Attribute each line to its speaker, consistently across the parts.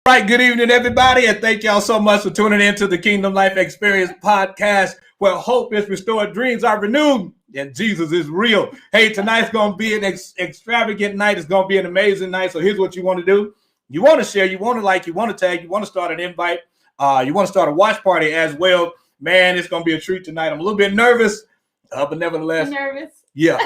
Speaker 1: Right, good evening, everybody, and thank y'all so much for tuning in to the Kingdom Life Experience podcast, where hope is restored, dreams are renewed, and Jesus is real. Hey, tonight's going to be an extravagant night. It's going to be an amazing night. So here's what you want to do. You want to share, you want to like, you want to tag, you want to start an invite, you want to start a watch party as well. Man, it's going to be a treat tonight. I'm a little bit nervous, but nevertheless.
Speaker 2: Nervous?
Speaker 1: Yeah.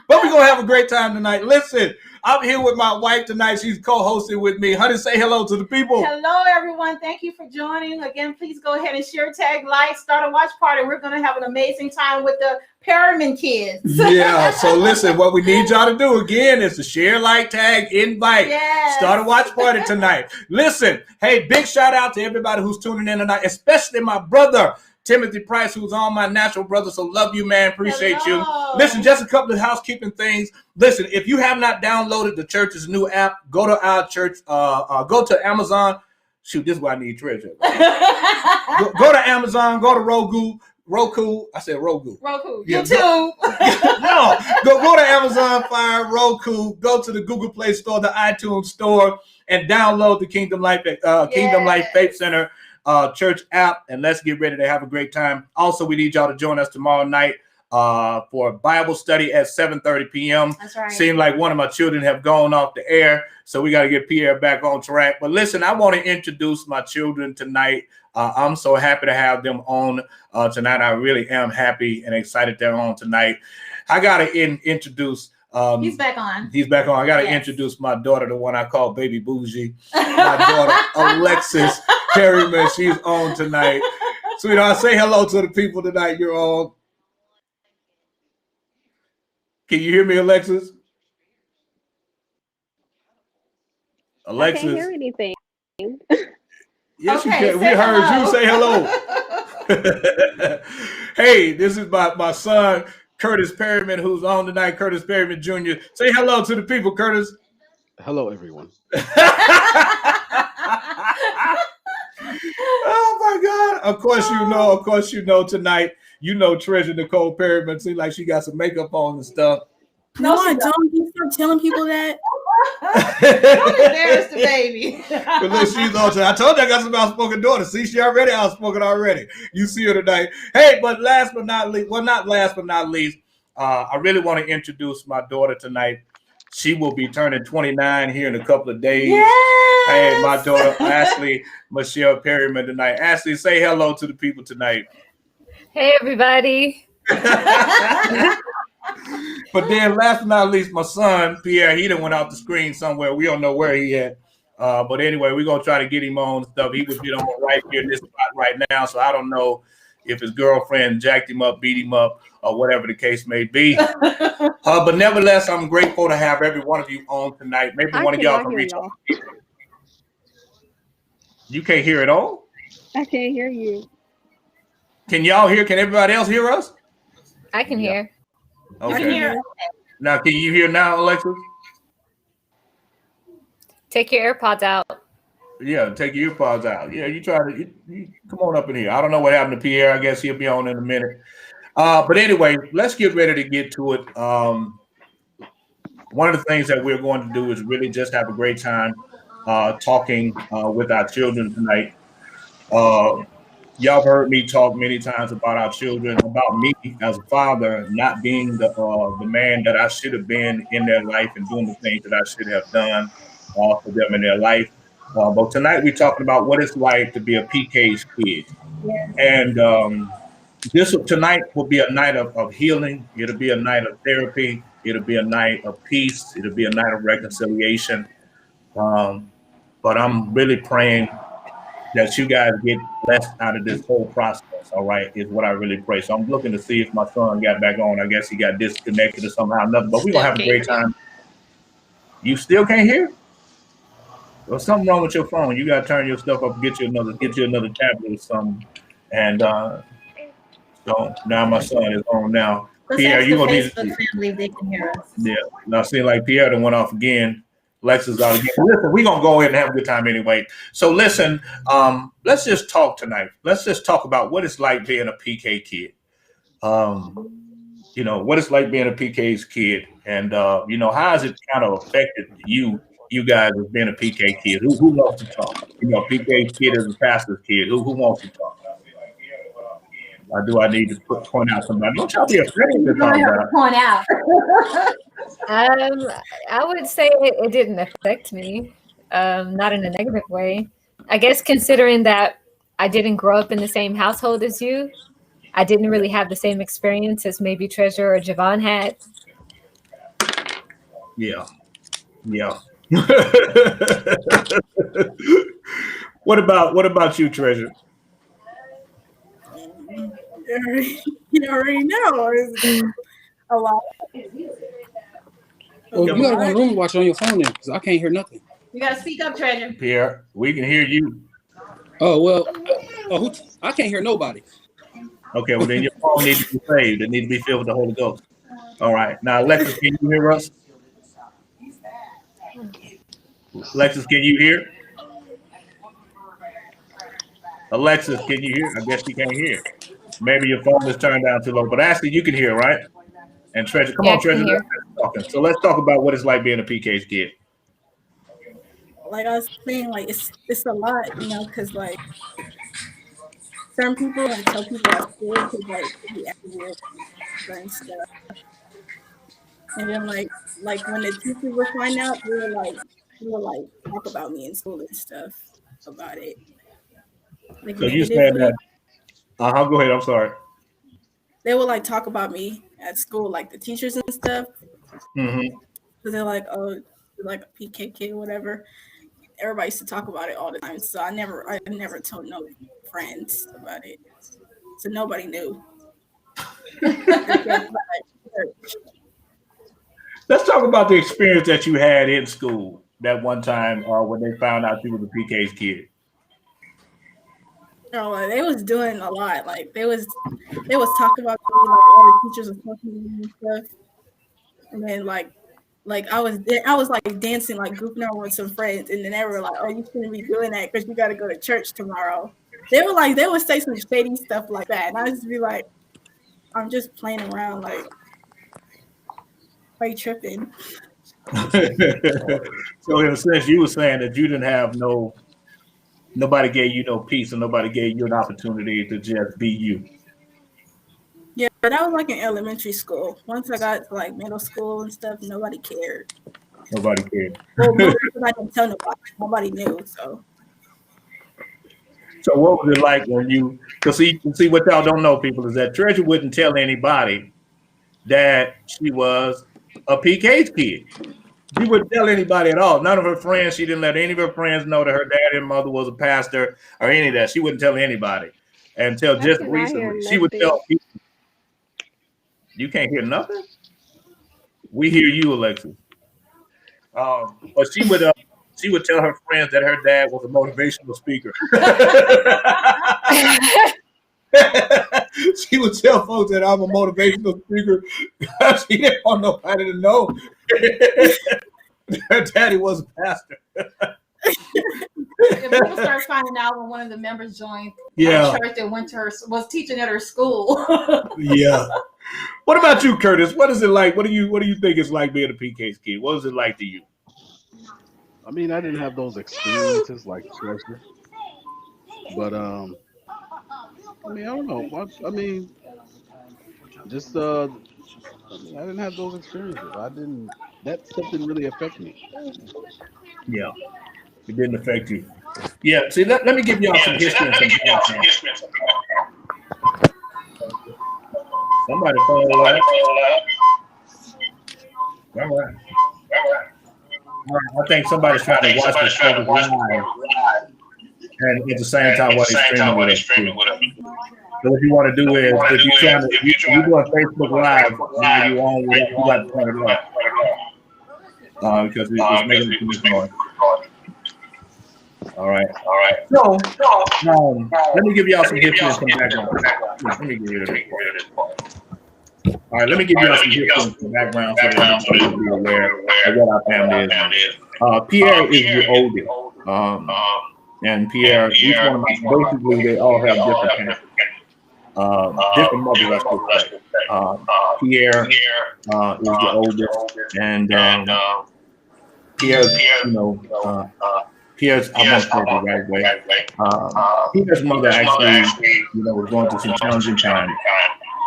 Speaker 1: But we're going to have a great time tonight. Listen. I'm here with my wife tonight. She's co-hosting with me. Honey, say hello to the people.
Speaker 2: Hello, everyone. Thank you for joining. Again, please go ahead and share, tag, like, start a watch party. We're going to have an amazing time with the Perryman kids.
Speaker 1: Yeah, so listen, what we need y'all to do again is to share, like, tag, invite, start a watch party tonight. Listen, hey, big shout out to everybody who's tuning in tonight, especially my brother, Timothy Price, who's on my natural brother. So love you, man. Appreciate you. Listen, just a couple of housekeeping things. Listen, if you have not downloaded the church's new app, go to our church, go to Amazon. Shoot, this is why I need treasure. Go to Amazon, go to Roku. I said Roku.
Speaker 2: Yeah, YouTube.
Speaker 1: No, go to Amazon Fire, Roku, go to the Google Play Store, the iTunes Store, and download the Kingdom Life Faith Center church app, and let's get ready to have a great time. Also, we need y'all to join us tomorrow night for Bible study at 7:30 p.m.
Speaker 2: That's right.
Speaker 1: Seems like one of my children have gone off the air, so we got to get Pierre back on track. But listen, I want to introduce my children tonight. I'm so happy to have them on tonight. I really am happy and excited they're on tonight. I got to introduce.
Speaker 2: He's back on.
Speaker 1: I got to introduce my daughter, the one I call Baby Bougie. My daughter, Alexis Perryman. She's on tonight. Sweetheart, say hello to the people tonight. You're on. Can you hear me, Alexis? Alexis.
Speaker 3: I can't hear anything.
Speaker 1: Yes, okay, you can. We heard you say hello. Hey, this is my son, Curtis Perryman, who's on tonight. Curtis Perryman Jr. Say hello to the people, Curtis.
Speaker 4: Hello, everyone.
Speaker 1: Oh my God! Of course you know tonight. You know Treasure Nicole Perryman. Seems like she got some makeup on and stuff.
Speaker 5: No, I don't. You start telling people that.
Speaker 2: Don't embarrass the baby.
Speaker 1: But look, she's on tonight. I told you I got some outspoken daughter. See, she already outspoken already. You see her tonight. Hey, but last but not least, I really want to introduce my daughter tonight. She will be turning 29 here in a couple of days.
Speaker 2: Yes!
Speaker 1: Hey, my daughter, Ashley Michelle Perryman tonight. Ashley, say hello to the people tonight.
Speaker 6: Hey, everybody.
Speaker 1: But then last but not least, my son, Pierre, he done went off the screen somewhere. We don't know where he at. But anyway, we're going to try to get him on and stuff. He would be on right here in this spot right now. So I don't know if his girlfriend jacked him up, beat him up, or whatever the case may be. But nevertheless, I'm grateful to have every one of you on tonight. Maybe one of y'all can reach out. You can't hear it all?
Speaker 3: I can't hear you.
Speaker 1: Can y'all hear? Can everybody else hear us?
Speaker 6: I can hear.
Speaker 1: Okay.
Speaker 2: I can hear.
Speaker 1: Now, can you hear now, Alexis?
Speaker 6: Take your AirPods out.
Speaker 1: Yeah, take your earpods out. Yeah, you try to you come on up in here. I don't know what happened to Pierre. I guess he'll be on in a minute. But anyway, let's get ready to get to it. One of the things that we're going to do is really just have a great time talking with our children tonight. Y'all have heard me talk many times about our children, about me as a father not being the man that I should have been in their life and doing the things that I should have done for them in their life. But tonight we're talking about what it's like to be a PK's kid.
Speaker 2: Yes.
Speaker 1: And tonight will be a night of healing. It'll be a night of therapy. It'll be a night of peace. It'll be a night of reconciliation. But I'm really praying that you guys get blessed out of this whole process, all right, is what I really pray. So I'm looking to see if my son got back on. I guess he got disconnected or somehow or another, but we're going to have a great time. You still can't hear? There's something wrong with your phone. You got to turn your stuff up, get you another tablet or something. And so now my son is on now.
Speaker 2: Let's
Speaker 1: Pierre,
Speaker 2: ask
Speaker 1: you
Speaker 2: the
Speaker 1: going to need
Speaker 2: Facebook family if they can hear us.
Speaker 1: Yeah, now seeing like Pierre done went off again. Lexus out again. Listen, we're going to go in and have a good time anyway. So listen, let's just talk tonight. Let's just talk about what it's like being a PK kid. You know, what it's like being a PK's kid. And, you know, how has it kind of affected you you guys as being a PK kid? Who wants to talk? You know, PK kid is a pastor's kid. Who wants to talk? Or do I need to point out somebody? Don't y'all be afraid to talk about.
Speaker 2: Point out.
Speaker 6: I would say it didn't affect me, not in a negative way. I guess considering that I didn't grow up in the same household as you, I didn't really have the same experience as maybe Treasure or Javon had.
Speaker 1: Yeah. What about you, Treasure?
Speaker 5: You already know. It's a lot.
Speaker 3: Well, you gotta go in the room and watch it on your phone then, because I can't hear nothing.
Speaker 2: You gotta speak up, Treasure.
Speaker 1: Pierre, we can hear you.
Speaker 3: Oh well, I can't hear nobody.
Speaker 1: Okay, well then your phone needs to be saved. It needs to be filled with the Holy Ghost. All right. Now, Alexis, can you hear us? Alexis, can you hear? Alexis, can you hear? I guess you can't hear. Maybe your phone is turned down too low. But actually, you can hear, right? And Treasure, come on, Treasure. So let's talk about what it's like being a PK's kid.
Speaker 5: Like I was saying, like it's a lot, you know, because like certain people like tell people at school to like be active and stuff, and then like when the teachers would find out, they were like talk about me in school and stuff about it. Like,
Speaker 1: so you said that? Go ahead. I'm sorry.
Speaker 5: They would like talk about me at school, like the teachers and stuff.
Speaker 1: Mm-hmm.
Speaker 5: So they're like, oh, you're like a PK kid, whatever. Everybody used to talk about it all the time. So I never told no friends about it. So nobody knew.
Speaker 1: Let's talk about the experience that you had in school that one time when they found out you were the PK's kid.
Speaker 5: Oh, they was doing a lot. Like they was talking about me, like all the teachers was talking to me and stuff. And then like I was like dancing, like goofing around with some friends, and then they were like, "Oh, you shouldn't be doing that because you got to go to church tomorrow." They would say some shady stuff like that, and I just be like, "I'm just playing around, like, why you tripping?"
Speaker 1: So in a sense, you were saying that you didn't have nobody gave you no peace, and nobody gave you an opportunity to just be you.
Speaker 5: Yeah, but that was like in elementary school. Once I got to like middle school and stuff, nobody cared.
Speaker 1: Nobody cared.
Speaker 5: Well, because I didn't tell nobody. Nobody knew. So
Speaker 1: what was it like when you? Because see what y'all don't know, people, is that Treasure wouldn't tell anybody that she was a PK's kid. She wouldn't tell anybody at all. None of her friends. She didn't let any of her friends know that her dad and mother was a pastor or any of that. She wouldn't tell anybody until just recently. She would tell people. You can't hear nothing? We hear you, Alexis. But she would tell her friends that her dad was a motivational speaker. She would tell folks that I'm a motivational speaker. She didn't want nobody to know her daddy was a pastor.
Speaker 2: If people start finding out when one of the members joined a church that went to her, was teaching at her school.
Speaker 1: Yeah. What about you, Curtis? What is it like? What do you think it's like being a PK's kid? What is it like to you?
Speaker 4: I mean, I didn't have those experiences like Treasure, but I mean, I don't know. I mean, just I didn't have those experiences. That stuff didn't really affect me.
Speaker 1: Yeah, it didn't affect you. Yeah. See, let me give y'all some history and some background. Somebody phone line. All right. I think somebody's trying to watch the service live, and at the same time, what they're streaming with us. So what you want to do is, if you're doing Facebook Live, now you got to turn it off because it's making too much noise. All right. So, let me give y'all some history and some background. Let me give you this part. All right, let me give you some history and some background so that you can be aware of what our family is. Pierre is the oldest. And Pierre, each one of my, basically, they all have different parents. Different mothers, I should say. Pierre is the oldest, and Pierre's, Pierre's, I'm gonna say it the right way. Pierre's mother actually, was going through some challenging times.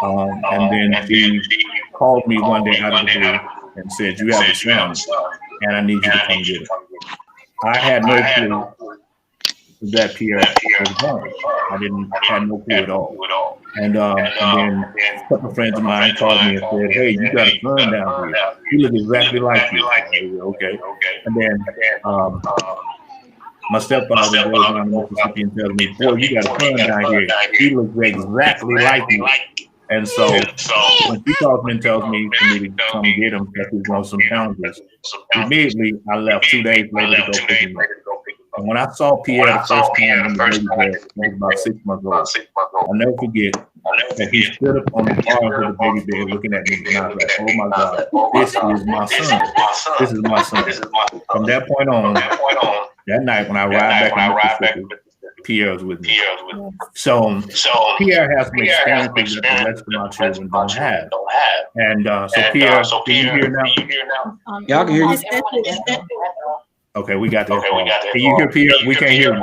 Speaker 1: And then she called me one day out of the blue and said, "You have a son, and I need you to come get him." I had no clue that Pierre was born. I had no clue at all. And then a couple of friends of mine called me and said, "Hey, you got a son down here. He looks exactly like you." I said, "Okay." And then my stepfather goes down to Mississippi and tells me, "Boy, you got a son down here. He looks exactly like you." And so when she calls me and tells me for me to come get him because he's on some challenges, immediately I left 2 days later to go pick him up. And when I saw Pierre the first time in the baby bed, he was about 6 months old, I'll never forget that he stood up on the bars of the baby bed looking at me, and I was like, "Oh my God, this is my son. This is my son." From that point on, that night when I ride back to Mississippi, Pierre was with me. So Pierre has some experiences that the rest of my children don't have. And so Pierre, can you hear now?
Speaker 3: Yeah, I can hear you.
Speaker 1: Okay, we got that. Can you hear Pierre? We can't hear you.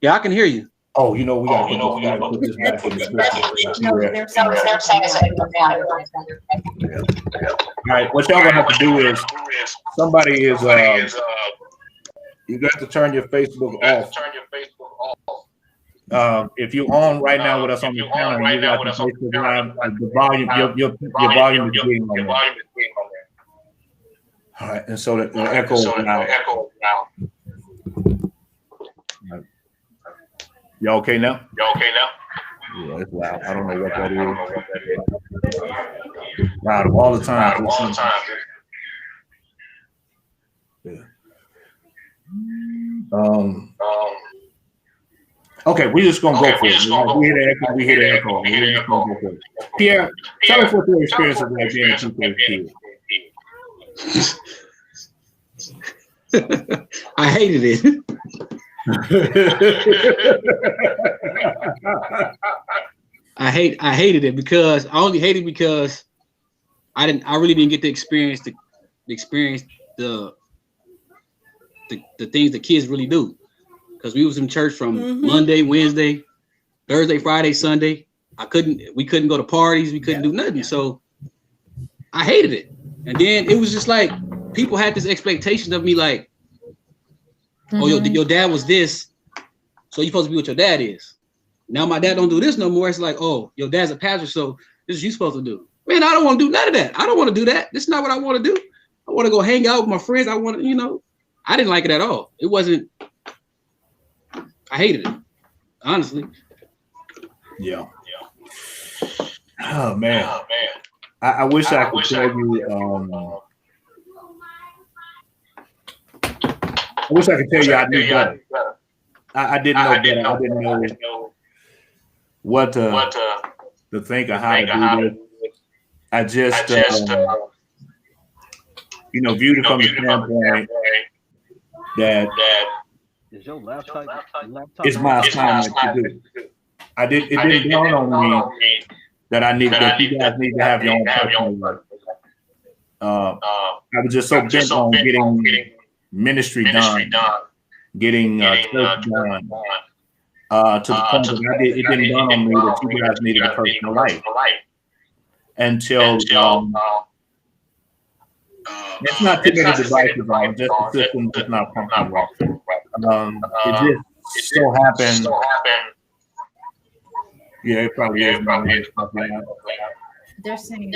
Speaker 3: Yeah, I can hear you.
Speaker 1: Oh, we got to put this back in the scripture. All right, what y'all gonna have to do is somebody is you got to turn your Facebook off. If you're on right now with us on the channel, you got the Facebook Live, the volume, your volume is getting on there. All right, and so the echo now. Y'all okay now? Yeah, it's loud. I don't know what that is. Loud all the time. Yeah. Okay, we're just gonna go for it. We hear the echo. We're just gonna go for it. Pierre, tell us what your experience was like being a two-thirds kid.
Speaker 3: I hated it. I hated it because I only hated it because I really didn't get to experience the things that kids really do. Because we was in church from Monday, Wednesday, Thursday, Friday, Sunday. We couldn't go to parties, we couldn't do nothing. So I hated it. And then it was just like people had this expectation of me like, oh, your dad was this, so you're supposed to be what your dad is. Now my dad don't do this no more. It's like, oh, your dad's a pastor, so this is what you're supposed to do. Man, I don't want to do none of that. I don't want to do that. This is not what I want to do. I want to go hang out with my friends. I want to, I didn't like it at all. It wasn't, I hated it, honestly.
Speaker 1: Yeah. Oh, man. I wish I could tell you, I wish I could tell you I knew better. I didn't know better. I didn't know what to think or how to do this. I just, viewed it from the standpoint that
Speaker 4: Is your laptop
Speaker 1: it's my assignment to do. It didn't dawn on me that you guys need to have your own personal life. I was just so bent on getting ministry done, getting church done, to the point that it didn't dawn on me that you guys needed a personal life until it's not too many devices on, just the system that's not pumping right. It just so happened. Yeah, it probably is.
Speaker 2: They're saying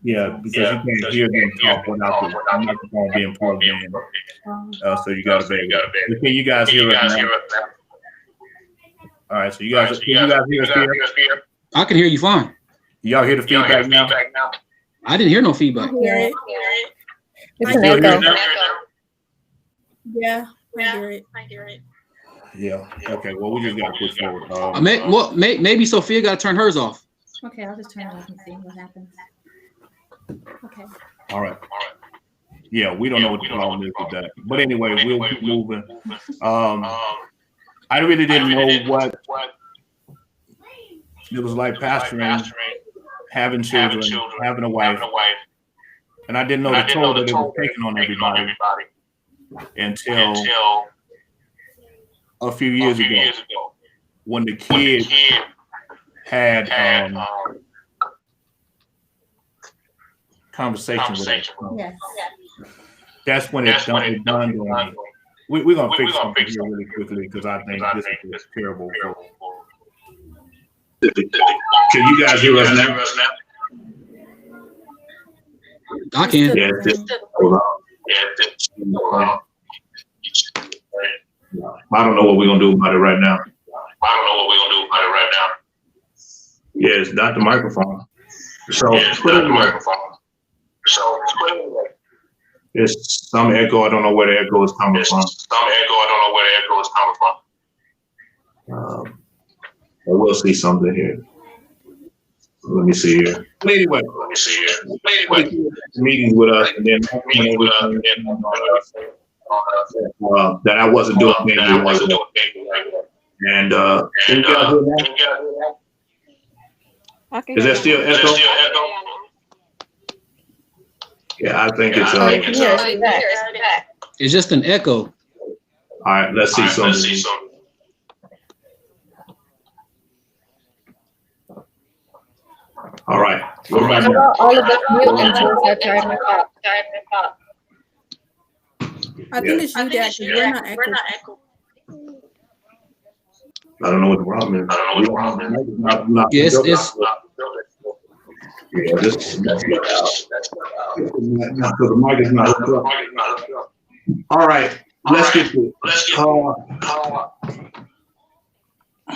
Speaker 1: yeah, because you can't hear them talk without the microphone being plugged in. So you got to be. Can you guys hear us now? All right, so can you guys hear us here?
Speaker 3: I can hear you fine.
Speaker 1: Y'all hear the feedback now?
Speaker 3: I didn't hear no feedback.
Speaker 6: It's an echo.
Speaker 5: Yeah, I hear it.
Speaker 1: Yeah. Okay. Well, we just got to push forward.
Speaker 3: Maybe Sophia got to turn hers off.
Speaker 2: Okay, I'll just turn it off and see what happens. Okay.
Speaker 1: All right. Yeah, we don't know what the problem is with that. But anyway, we'll keep moving. I really didn't know what it was like pastoring, having children, having a wife, And I didn't know the toll that it was taking on everybody until a few years ago when the kid had conversation with us.
Speaker 2: Yes.
Speaker 1: That's when it dawned on me. We're gonna fix something here really quickly because I think this is terrible. Can you guys hear us now?
Speaker 3: I can.
Speaker 1: Yeah. I don't know what we're gonna do about it right now. Yeah, it's not the microphone. So put it in the There's some echo. I don't know where the echo is coming from. We'll see something here. Let me see here. But anyway, meetings with us, and then that I wasn't doing things right. And is there still echo? Yeah, I think it's
Speaker 3: It's just an echo.
Speaker 1: all right, let's see something. All right. What about
Speaker 6: How
Speaker 1: now?
Speaker 6: about all of us mute until it's our turn to talk?
Speaker 5: I think it's you that we're not echoing.
Speaker 1: I don't know what the problem is.
Speaker 3: Yes, it's
Speaker 1: Yeah, this the mic is not hooked up. All right, let's get to it.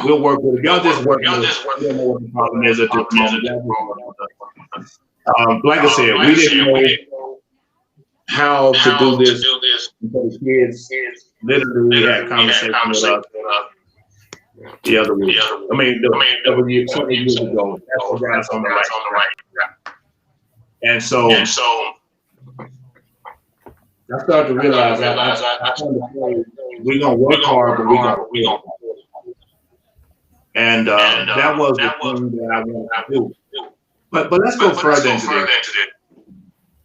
Speaker 1: We'll work with it. Y'all just work with it. We don't know what the problem is at this moment. Like I said, we didn't know how to do this until the kids literally had conversation with us the other week. I mean, several years ago. That's the guys on the right. And so I started to realize we're gonna work hard, but we're gonna work hard. And that was the thing that I wanted to do. But let's go further into this.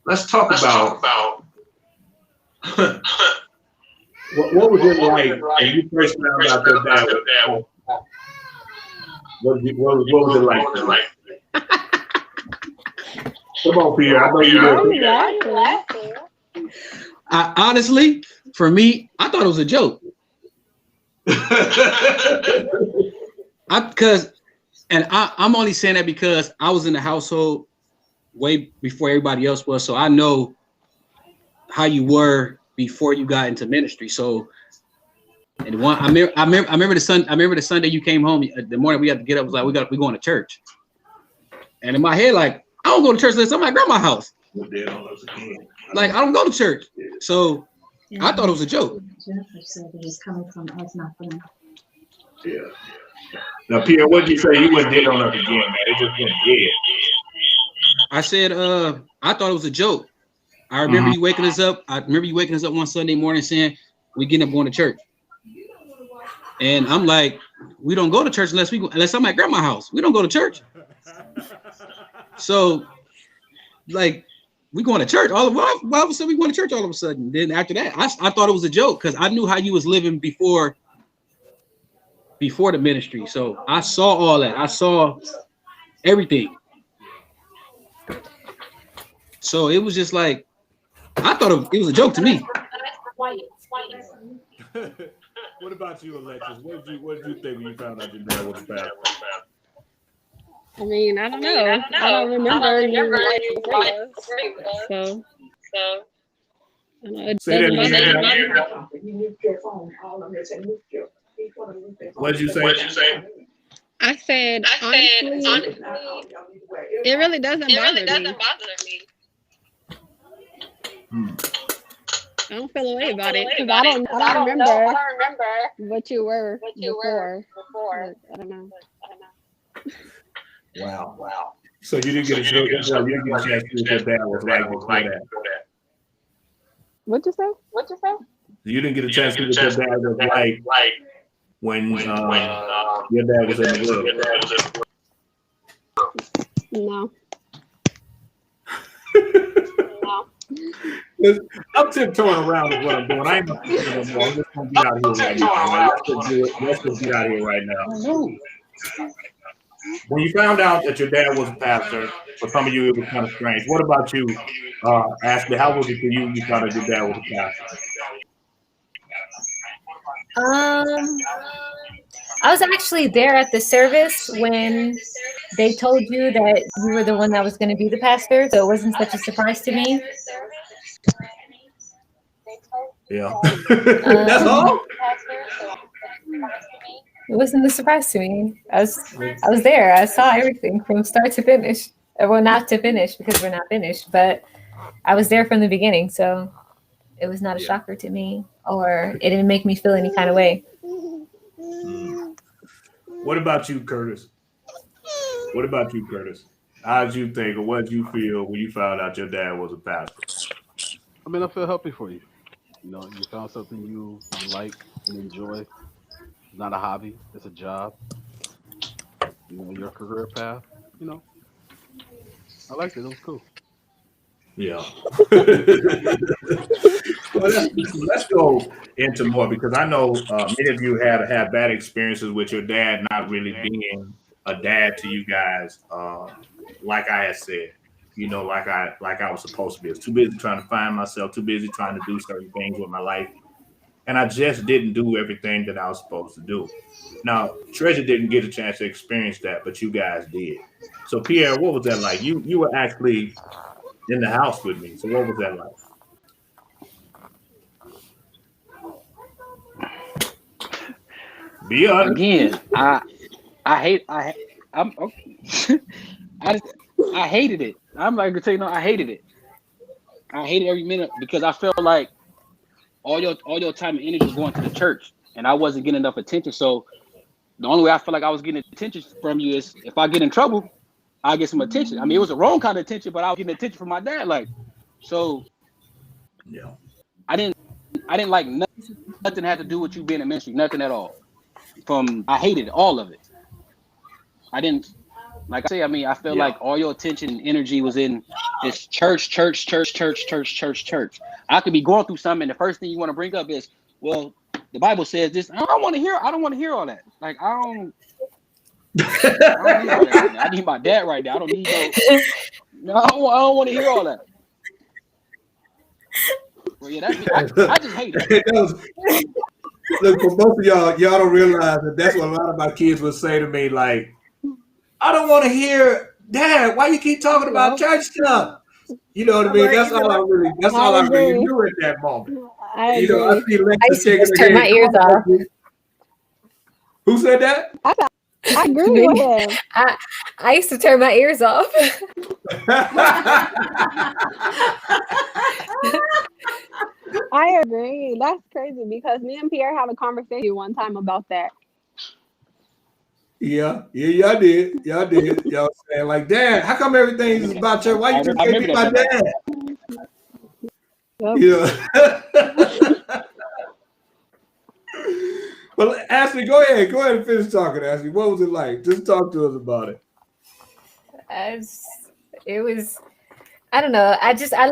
Speaker 1: Let's talk about what was it like when you first found out your dad was what was it like? Come on, Pierre. I know you did.
Speaker 3: Honestly, for me, I thought it was a joke. I'm only saying that because I was in the household way before everybody else was, so I know how you were before you got into ministry. So, and I remember the Sunday you came home. The morning we had to get up, was like we going to church. And in my head, like I don't go to church unless I'm at my grandma's house. Like I don't go to church. So I thought it was a joke.
Speaker 7: Jennifer said it was coming from us, not from them.
Speaker 1: Yeah. Now, Pierre, what did you say? You went dead on us again, man. They just went dead.
Speaker 3: I said, I thought it was a joke. I remember you waking us up. I remember you waking us up one Sunday morning saying, we getting up going to church. And I'm like, we don't go to church unless I'm at grandma's house. We don't go to church. So, like, we going to church. Why of a sudden we going to church all of a sudden? Then after that, I thought it was a joke because I knew how you was living before the ministry. So I saw all that. I saw everything. So it was just like, I thought it was a joke to me.
Speaker 8: What about you, Alexis? What did you think when you found out your dad was a pastor?
Speaker 9: I mean, I don't know. I don't remember you so I don't know. It doesn't
Speaker 1: What did you say?
Speaker 9: I said, honestly, it really doesn't bother me. I don't feel a way about it because I don't remember what you were before. I don't know.
Speaker 1: Wow. So you didn't get a chance to see what your dad was like before that.
Speaker 9: What'd you say?
Speaker 1: You didn't get a chance to see what your dad was like when your dad was in the world.
Speaker 9: No.
Speaker 1: I'm tiptoeing around with what I'm doing. I ain't gonna no more. I'm just gonna get out of here right now. Right? Let's just do it. Let's just get out of here right now. When you found out that your dad was a pastor, for some of you it was kind of strange. What about you, Ashley? How was it for you? You found out your dad was a pastor.
Speaker 6: I was actually there at the service when they told you that you were the one that was going to be the pastor, so it wasn't such a surprise to me.
Speaker 1: Yeah. That's all?
Speaker 6: It wasn't a surprise to me. I was there. I saw everything from start to finish. Well, not to finish because we're not finished, but I was there from the beginning, so it was not a shocker to me, or it didn't make me feel any kind of way.
Speaker 1: What about you, Curtis? What about you, Curtis? How did you think, or what did you feel when you found out your dad was a pastor?
Speaker 4: I mean, I feel happy for you. You know, you found something you like and enjoy. It's not a hobby; it's a job. You know, your career path. You know, I liked it. It was cool.
Speaker 1: Yeah. Well, let's go into more because I know many of you had bad experiences with your dad not really being a dad to you guys, like I had said. You know, like I was supposed to be. I was too busy trying to find myself, too busy trying to do certain things with my life, and I just didn't do everything that I was supposed to do. Now, Treasure didn't get a chance to experience that, but you guys did. So, Pierre, what was that like? You were actually in the house with me. So, what was that like? Be honest.
Speaker 3: Again, I'm I hated it. I'm like to tell you, no, I hated it. I hated every minute because I felt like all your time and energy was going to the church, and I wasn't getting enough attention. So the only way I felt like I was getting attention from you is if I get in trouble, I get some attention. I mean, it was the wrong kind of attention, but I was getting attention from my dad. Like, so
Speaker 1: yeah,
Speaker 3: I didn't like nothing had to do with you being in ministry, nothing at all. I hated all of it. I didn't. Like I say, I mean, I feel like all your attention and energy was in this church. I could be going through something, and the first thing you want to bring up is, well, the Bible says this. I don't want to hear all that. Like, I don't need all that right now. I need my dad right now. I don't need no. I don't want to hear all that. Well, yeah, I just hate it.
Speaker 1: Look, for most of y'all don't realize that's what a lot of my kids would say to me, like, I don't want to hear, Dad, why you keep talking about church stuff? You know what I mean? That's all I really do at that moment.
Speaker 9: I
Speaker 1: you know, I see
Speaker 6: I
Speaker 1: Lexa
Speaker 6: used to
Speaker 1: shaking
Speaker 6: just
Speaker 1: her
Speaker 6: turn my
Speaker 1: head.
Speaker 6: ears off.
Speaker 1: Who said that?
Speaker 9: I agree with him.
Speaker 6: I used to turn my ears off.
Speaker 9: I agree. That's crazy because me and Pierre had a conversation one time about that.
Speaker 1: Yeah, y'all did. Y'all saying like, Dad, how come everything is about church? Why you just can't be my dad?
Speaker 9: Yep.
Speaker 1: Yeah. Well, Ashley, go ahead and finish talking, Ashley. What was it like? Just talk to us about it.
Speaker 6: It was, I don't know. I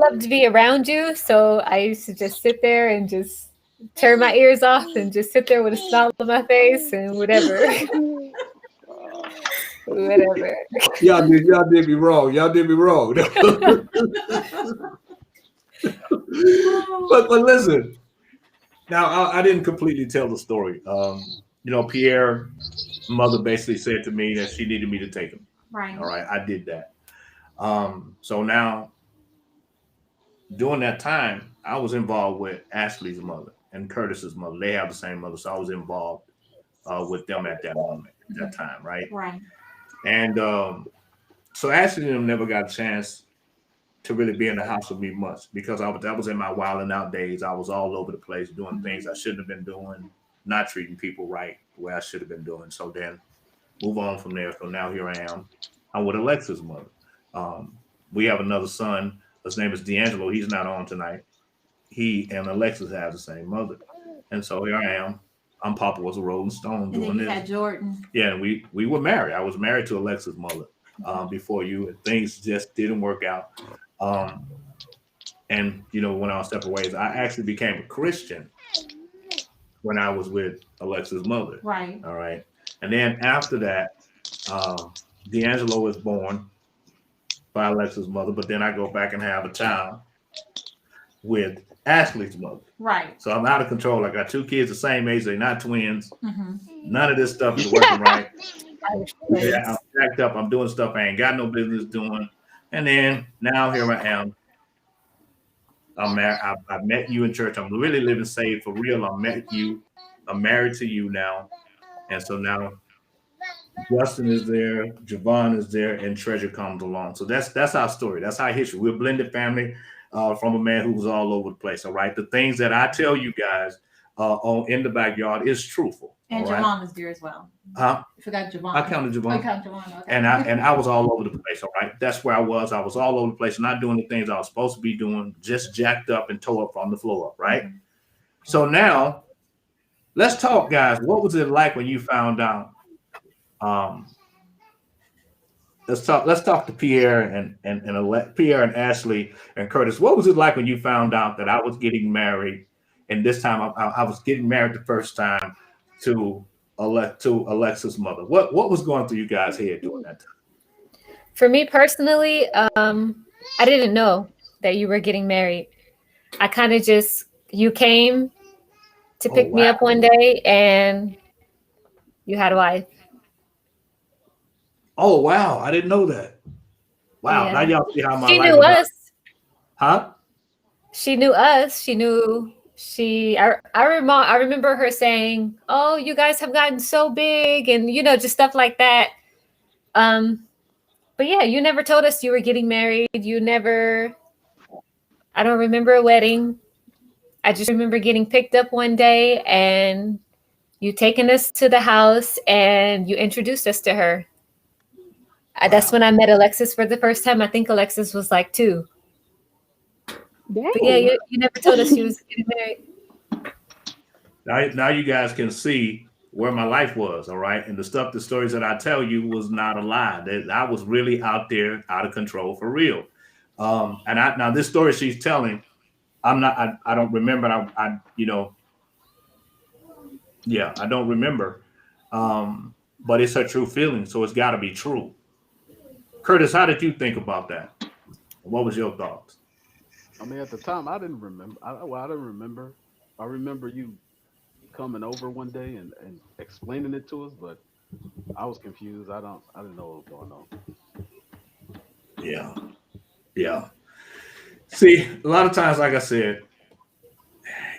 Speaker 6: love to be around you. So I used to just sit there and just turn my ears off and just sit there with a smile on my face and whatever. Whatever.
Speaker 1: Y'all did me wrong. But listen. Now I didn't completely tell the story. You know, Pierre's mother basically said to me that she needed me to take him.
Speaker 2: Right.
Speaker 1: All right, I did that. So now during that time, I was involved with Ashley's mother and Curtis's mother. They have the same mother, so I was involved with them at that moment, at that time, right?
Speaker 2: Right.
Speaker 1: And so Ashley and them never got a chance to really be in the house with me much because that was in my wilding out days. I was all over the place doing things I shouldn't have been doing, not treating people right the way I should have been doing. So then move on from there. So now here I am. I'm with Alexa's mother. We have another son. His name is D'Angelo. He's not on tonight. He and Alexis have the same mother. And so here I am. I'm Papa was a Rolling Stone
Speaker 2: And
Speaker 1: doing
Speaker 2: then you
Speaker 1: this.
Speaker 2: had Jordan.
Speaker 1: Yeah, and we were married. I was married to Alexa's mother before you, and things just didn't work out. and went our separate ways. I actually became a Christian when I was with Alexa's mother.
Speaker 2: Right.
Speaker 1: All right. And then after that, D'Angelo was born by Alexa's mother, but then I go back and have a child with Ashley's mother.
Speaker 2: Right.
Speaker 1: So I'm out of control. I got 2 kids the same age. They're not twins.
Speaker 2: Mm-hmm.
Speaker 1: None of this stuff is working right. Yeah, I'm jacked up. I'm doing stuff I ain't got no business doing. And then now here I am. I'm married. I met you in church. I'm really living saved for real. I met you. I'm married to you now. And so now Justin is there, Javon is there, and Treasure comes along. So that's our story. That's our history. We're a blended family from a man who was all over the place. All right. The things that I tell you guys in the backyard is truthful.
Speaker 2: And
Speaker 1: Javon
Speaker 2: right? was there as well.
Speaker 1: Huh?
Speaker 2: I forgot Javon.
Speaker 1: I counted Javon.
Speaker 2: I counted Javon. Okay.
Speaker 1: And I was all over the place. All right. That's where I was. I was all over the place, not doing the things I was supposed to be doing, just jacked up and tore up from the floor up. Right. Mm-hmm. So now let's talk, guys. What was it like when you found out? Let's talk to Pierre and Pierre and Ashley and Curtis. What was it like when you found out that I was getting married? And this time I was getting married the first time to Alexa's mother. What was going through you guys' head during that time?
Speaker 6: For me personally, I didn't know that you were getting married. I kind of you came to pick me up one day and you had a wife.
Speaker 1: Oh, wow. I didn't know that. Wow. Yeah. Now y'all see how my
Speaker 6: life
Speaker 1: knew
Speaker 6: was us.
Speaker 1: Huh?
Speaker 6: She knew us. I remember her saying, "Oh, you guys have gotten so big," and just stuff like that. But yeah, you never told us you were getting married. I don't remember a wedding. I just remember getting picked up one day and you taking us to the house and you introduced us to her. Wow. That's when I met Alexis for the first time. I think Alexis was like 2. Dang. But yeah, you never told us you was getting married.
Speaker 1: Now you guys can see where my life was, all right? And the stories that I tell you was not a lie. I was really out there, out of control for real. Now this story she's telling, I don't remember. I don't remember. But it's her true feeling, so it's got to be true. Curtis, how did you think about that? What was your thoughts?
Speaker 4: I mean, at the time, I didn't remember. I didn't remember. I remember you coming over one day and explaining it to us, but I was confused. I didn't know what was going
Speaker 1: on. Yeah. See, a lot of times, like I said,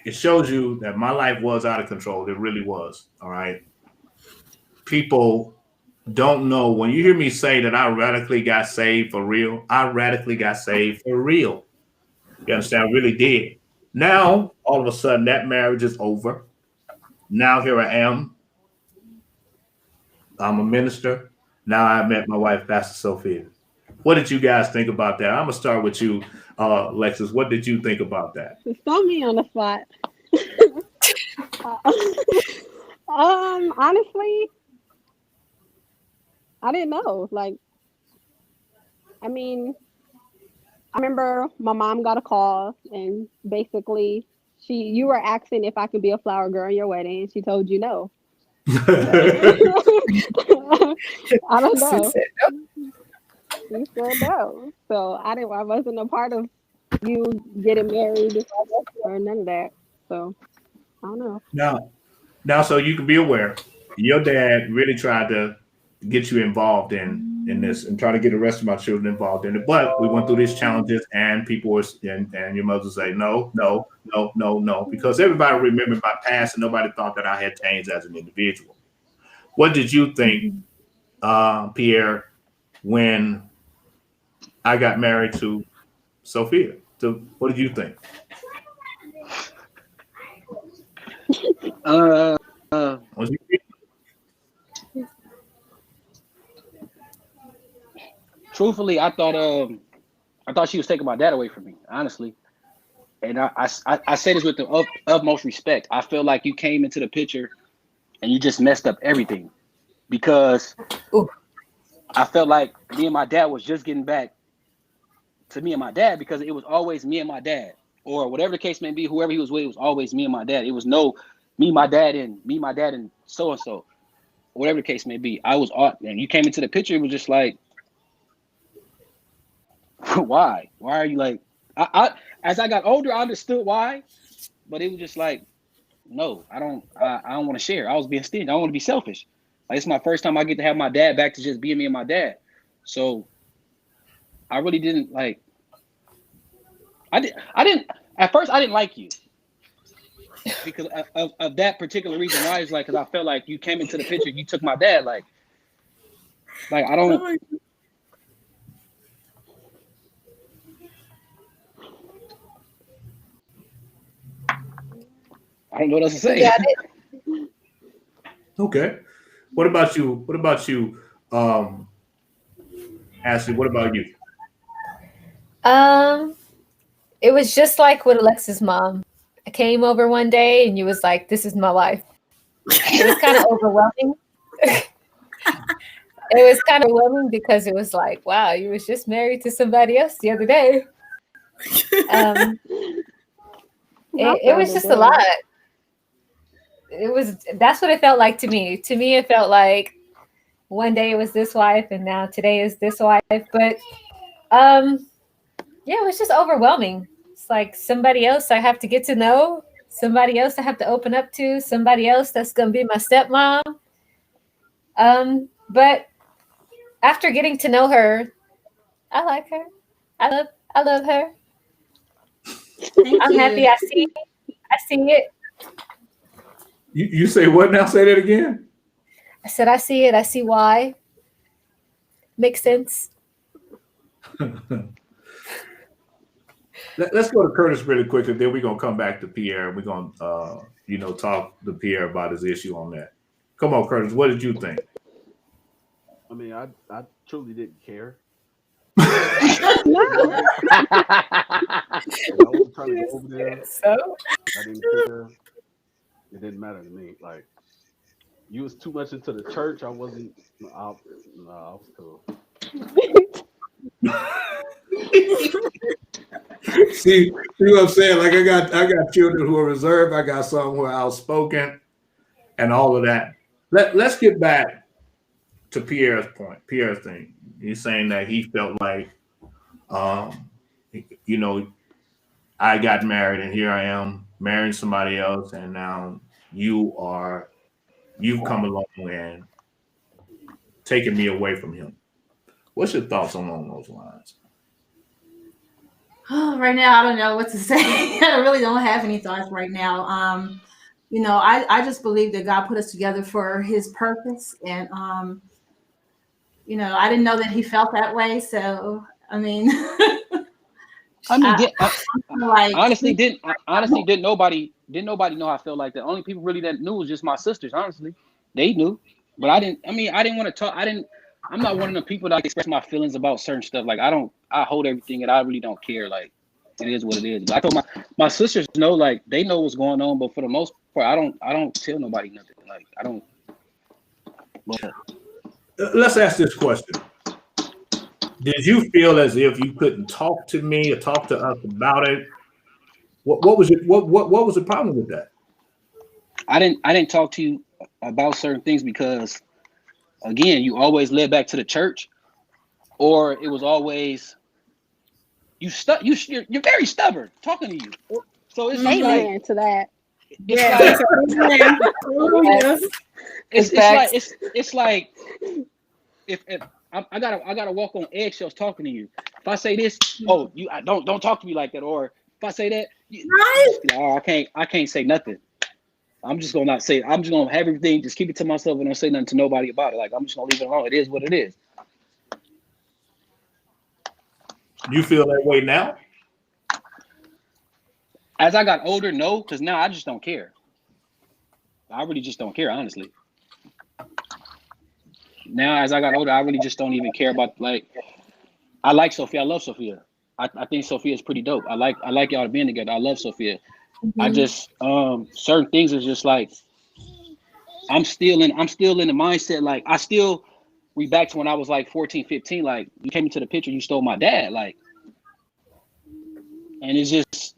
Speaker 1: it shows you that my life was out of control. It really was. All right. People don't know. When you hear me say that I radically got saved for real, I radically got saved for real. You understand? I really did. Now, all of a sudden, that marriage is over. Now here I am. I'm a minister. Now I met my wife, Pastor Sophia. What did you guys think about that? I'm going to start with you, Alexis. What did you think about that?
Speaker 9: Throw me on the spot. Honestly, I didn't know. I remember my mom got a call and basically you were asking if I could be a flower girl in your wedding. And she told you no. I don't know. She said no. So I wasn't a part of you getting married or none of that. So I don't know.
Speaker 1: Now, so you can be aware, your dad really tried to get you involved in this and try to get the rest of my children involved in it. But we went through these challenges and people were, and your mother say, no, because everybody remembered my past and nobody thought that I had changed as an individual. What did you think, Pierre, when I got married to Sophia? So what did you think?
Speaker 3: Truthfully, I thought she was taking my dad away from me, honestly. And I say this with the utmost respect. I feel like you came into the picture and you just messed up everything, because I felt like me and my dad was just getting back to me and my dad, because it was always me and my dad, or whatever the case may be, whoever he was with, it was always me and my dad. It was no me, my dad, and so and so, whatever the case may be. I was and you came into the picture, it was just like, why are you like, I as I got older, I understood why, but it was just like, no, I don't want to share. I was being stingy. I don't want to be selfish. Like, it's my first time I get to have my dad back to just being me and my dad. So I really didn't like, I didn't at first, I didn't like you because of that particular reason. Why is like, because I felt like you came into the picture, you took my dad, like I don't. I don't know what else to say.
Speaker 6: Got it.
Speaker 1: Okay. What about you? Ashley, what about you?
Speaker 6: It was just like with Alexa's mom. I came over one day and you was like, "This is my life." It was kind of overwhelming. It was kind of overwhelming because it was like, wow, you was just married to somebody else the other day. It was just a lot. That's what it felt like to me. To me, it felt like one day it was this wife and now today is this wife. But yeah, it was just overwhelming. It's like somebody else I have to get to know, somebody else I have to open up to, somebody else that's gonna be my stepmom. But after getting to know her, I like her. I love her. I'm happy. I see it.
Speaker 1: You say what now? Say that again.
Speaker 6: I said, I see it. I see why. Makes sense.
Speaker 1: Let's go to Curtis really quickly. Then we're gonna come back to Pierre. We're gonna talk to Pierre about his issue on that. Come on, Curtis. What did you think?
Speaker 4: I mean, I truly didn't care.
Speaker 9: No.
Speaker 4: I wasn't trying to go over there.
Speaker 6: So
Speaker 4: I didn't care. It didn't matter to me. Like, you was too much into the church. I wasn't. I was cool.
Speaker 1: See what I'm saying? Like, I got children who are reserved. I got some who are outspoken, and all of that. Let's get back to Pierre's point. Pierre's thing. He's saying that he felt like, I got married and here I am marrying somebody else, and now you've come along and taken me away from him. What's your thoughts along those lines?
Speaker 2: Oh, right now, I don't know what to say. I really don't have any thoughts right now. I just believe that God put us together for his purpose. And, I didn't know that he felt that way. So, I mean,
Speaker 3: honestly, didn't nobody know I felt like that. Only people really that knew was just my sisters. Honestly, they knew, but I didn't want to talk. I'm not one of the people that express my feelings about certain stuff. Like, I hold everything and I really don't care. Like, it is what it is. But I told my sisters know, like, they know what's going on, but for the most part, I don't tell nobody nothing. Like, I don't. But,
Speaker 1: let's ask this question. Did you feel as if you couldn't talk to me or talk to us about it? What was it? What was the problem with that?
Speaker 3: I didn't talk to you about certain things because, again, you always led back to the church, or it was always you're very stubborn talking to you. So it's just
Speaker 9: Amen
Speaker 3: like
Speaker 9: to that.
Speaker 3: It's like if I gotta walk on eggshells talking to you. If I say this, don't talk to me like that. Or if I say that, I can't say nothing. I'm just gonna not say. I'm just gonna have everything. Just keep it to myself and don't say nothing to nobody about it. Like, I'm just gonna leave it alone. It is what it is.
Speaker 1: You feel that way now?
Speaker 3: As I got older, no, because now I just don't care. I really just don't care, honestly. Now, as I got older, I really just don't even care about, like, I like Sophia. I love Sophia. I think Sophia is pretty dope. I like y'all being together. I love Sophia. Mm-hmm. I just certain things is just like I'm still in the mindset, like we back to when I was like 14, 15, like you came into the picture, you stole my dad. Like, And it's just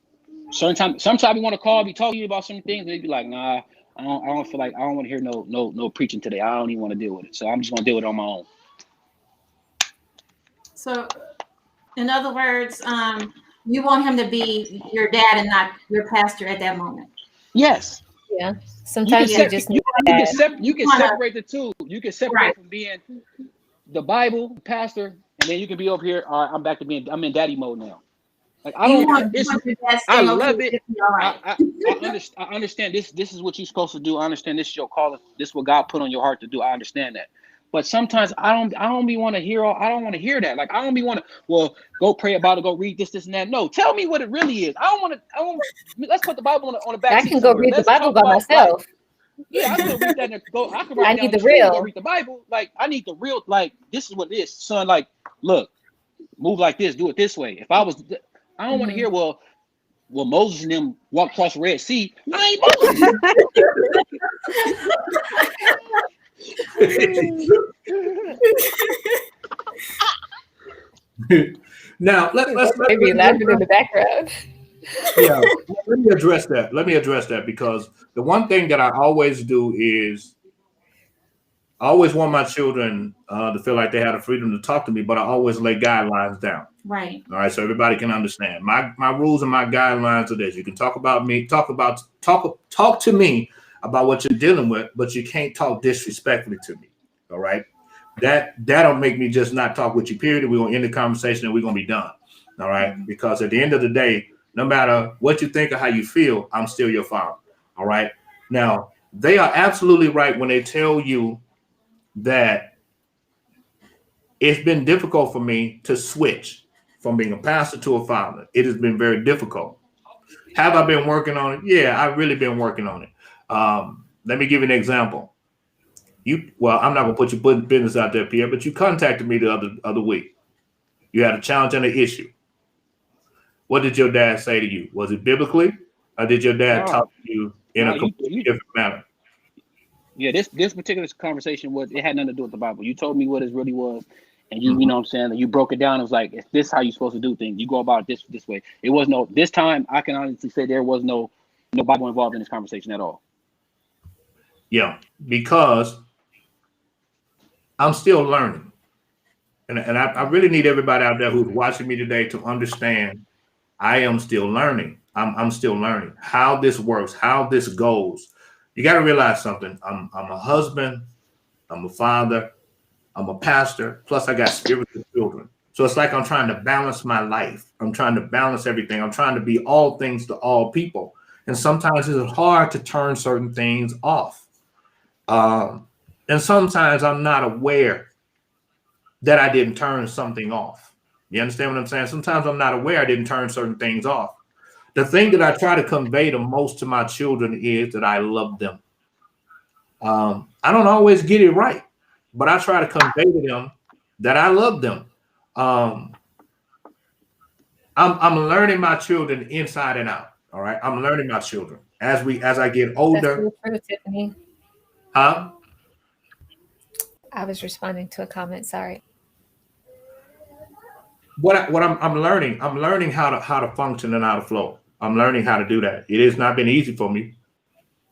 Speaker 3: sometimes you want to call, be talking to you about some things, and they'd be like, nah, I don't feel like I don't want to hear no preaching today. I don't even want to deal with it. So I'm just gonna deal with it on my own.
Speaker 2: So, in other words, you want him to be your dad and not your pastor at that moment.
Speaker 3: Yes.
Speaker 6: Yeah. Sometimes you just need that.
Speaker 3: You can separate the two. You can separate from being the Bible pastor, and then you can be over here. All right, I'm in daddy mode now. Like I love it. I understand this. This is what you're supposed to do. I understand this is your calling. This is what God put on your heart to do. I understand that. But sometimes I don't be want to hear. I don't want to hear that. Like I don't be want to. Well, go pray about it. Go read this, and that. No, tell me what it really is. I don't want to. Let's put the Bible on the back.
Speaker 6: I can go read the Bible by myself.
Speaker 3: Yeah, I can read that and go. I can
Speaker 6: I
Speaker 3: write
Speaker 6: need
Speaker 3: down
Speaker 6: the real.
Speaker 3: Go read the Bible. Like I need the real. Like this is what it is, son. Like look, move like this. Do it this way. If I was, I don't want to hear. Well, Moses and them walked across the Red Sea. I ain't Moses.
Speaker 1: Now let's
Speaker 6: maybe laughing in the background.
Speaker 1: Yeah, let me address that because the one thing that I always do is I always want my children to feel like they have the freedom to talk to me, but I always lay guidelines down.
Speaker 2: Right.
Speaker 1: All right, so everybody can understand. My rules and my guidelines are this: you can talk about me, talk to me about what you're dealing with, but you can't talk disrespectfully to me. All right, that'll make me just not talk with you. Period. We're gonna end the conversation and we're gonna be done. All right, because at the end of the day, no matter what you think or how you feel, I'm still your father. All right. Now, they are absolutely right when they tell you that it's been difficult for me to switch from being a pastor to a father. It has been very difficult. Have I been working on it? Yeah, I've really been working on it. Let me give you an example. I'm not going to put your business out there, Pierre, but you contacted me the other week. You had a challenge and an issue. What did your dad say to you? Was it biblically, or did your dad talk to you in a completely different manner?
Speaker 3: Yeah, this particular conversation it had nothing to do with the Bible. You told me what it really was, and you know what I'm saying, and you broke it down. It was like, is this how you're supposed to do things? You go about it this way. It was this time I can honestly say there was no Bible involved in this conversation at all.
Speaker 1: Yeah, because I'm still learning. And I really need everybody out there who's watching me today to understand I am still learning. I'm still learning how this works, how this goes. You got to realize something. I'm a husband. I'm a father. I'm a pastor. Plus, I got spiritual children. So it's like I'm trying to balance my life. I'm trying to balance everything. I'm trying to be all things to all people. And sometimes it's hard to turn certain things off. And sometimes I'm not aware that I didn't turn something off. You understand what I'm saying? Sometimes I'm not aware I didn't turn certain things off. The thing that I try to convey the most to my children is that I love them. I don't always get it right, but I try to convey to them that I love them. I'm learning my children inside and out. All right, I'm learning my children as I get older.
Speaker 6: That's true, Tiffany.
Speaker 1: Huh?
Speaker 6: I was responding to a comment. Sorry.
Speaker 1: What I'm learning how to function and how to flow. I'm learning how to do that. It has not been easy for me,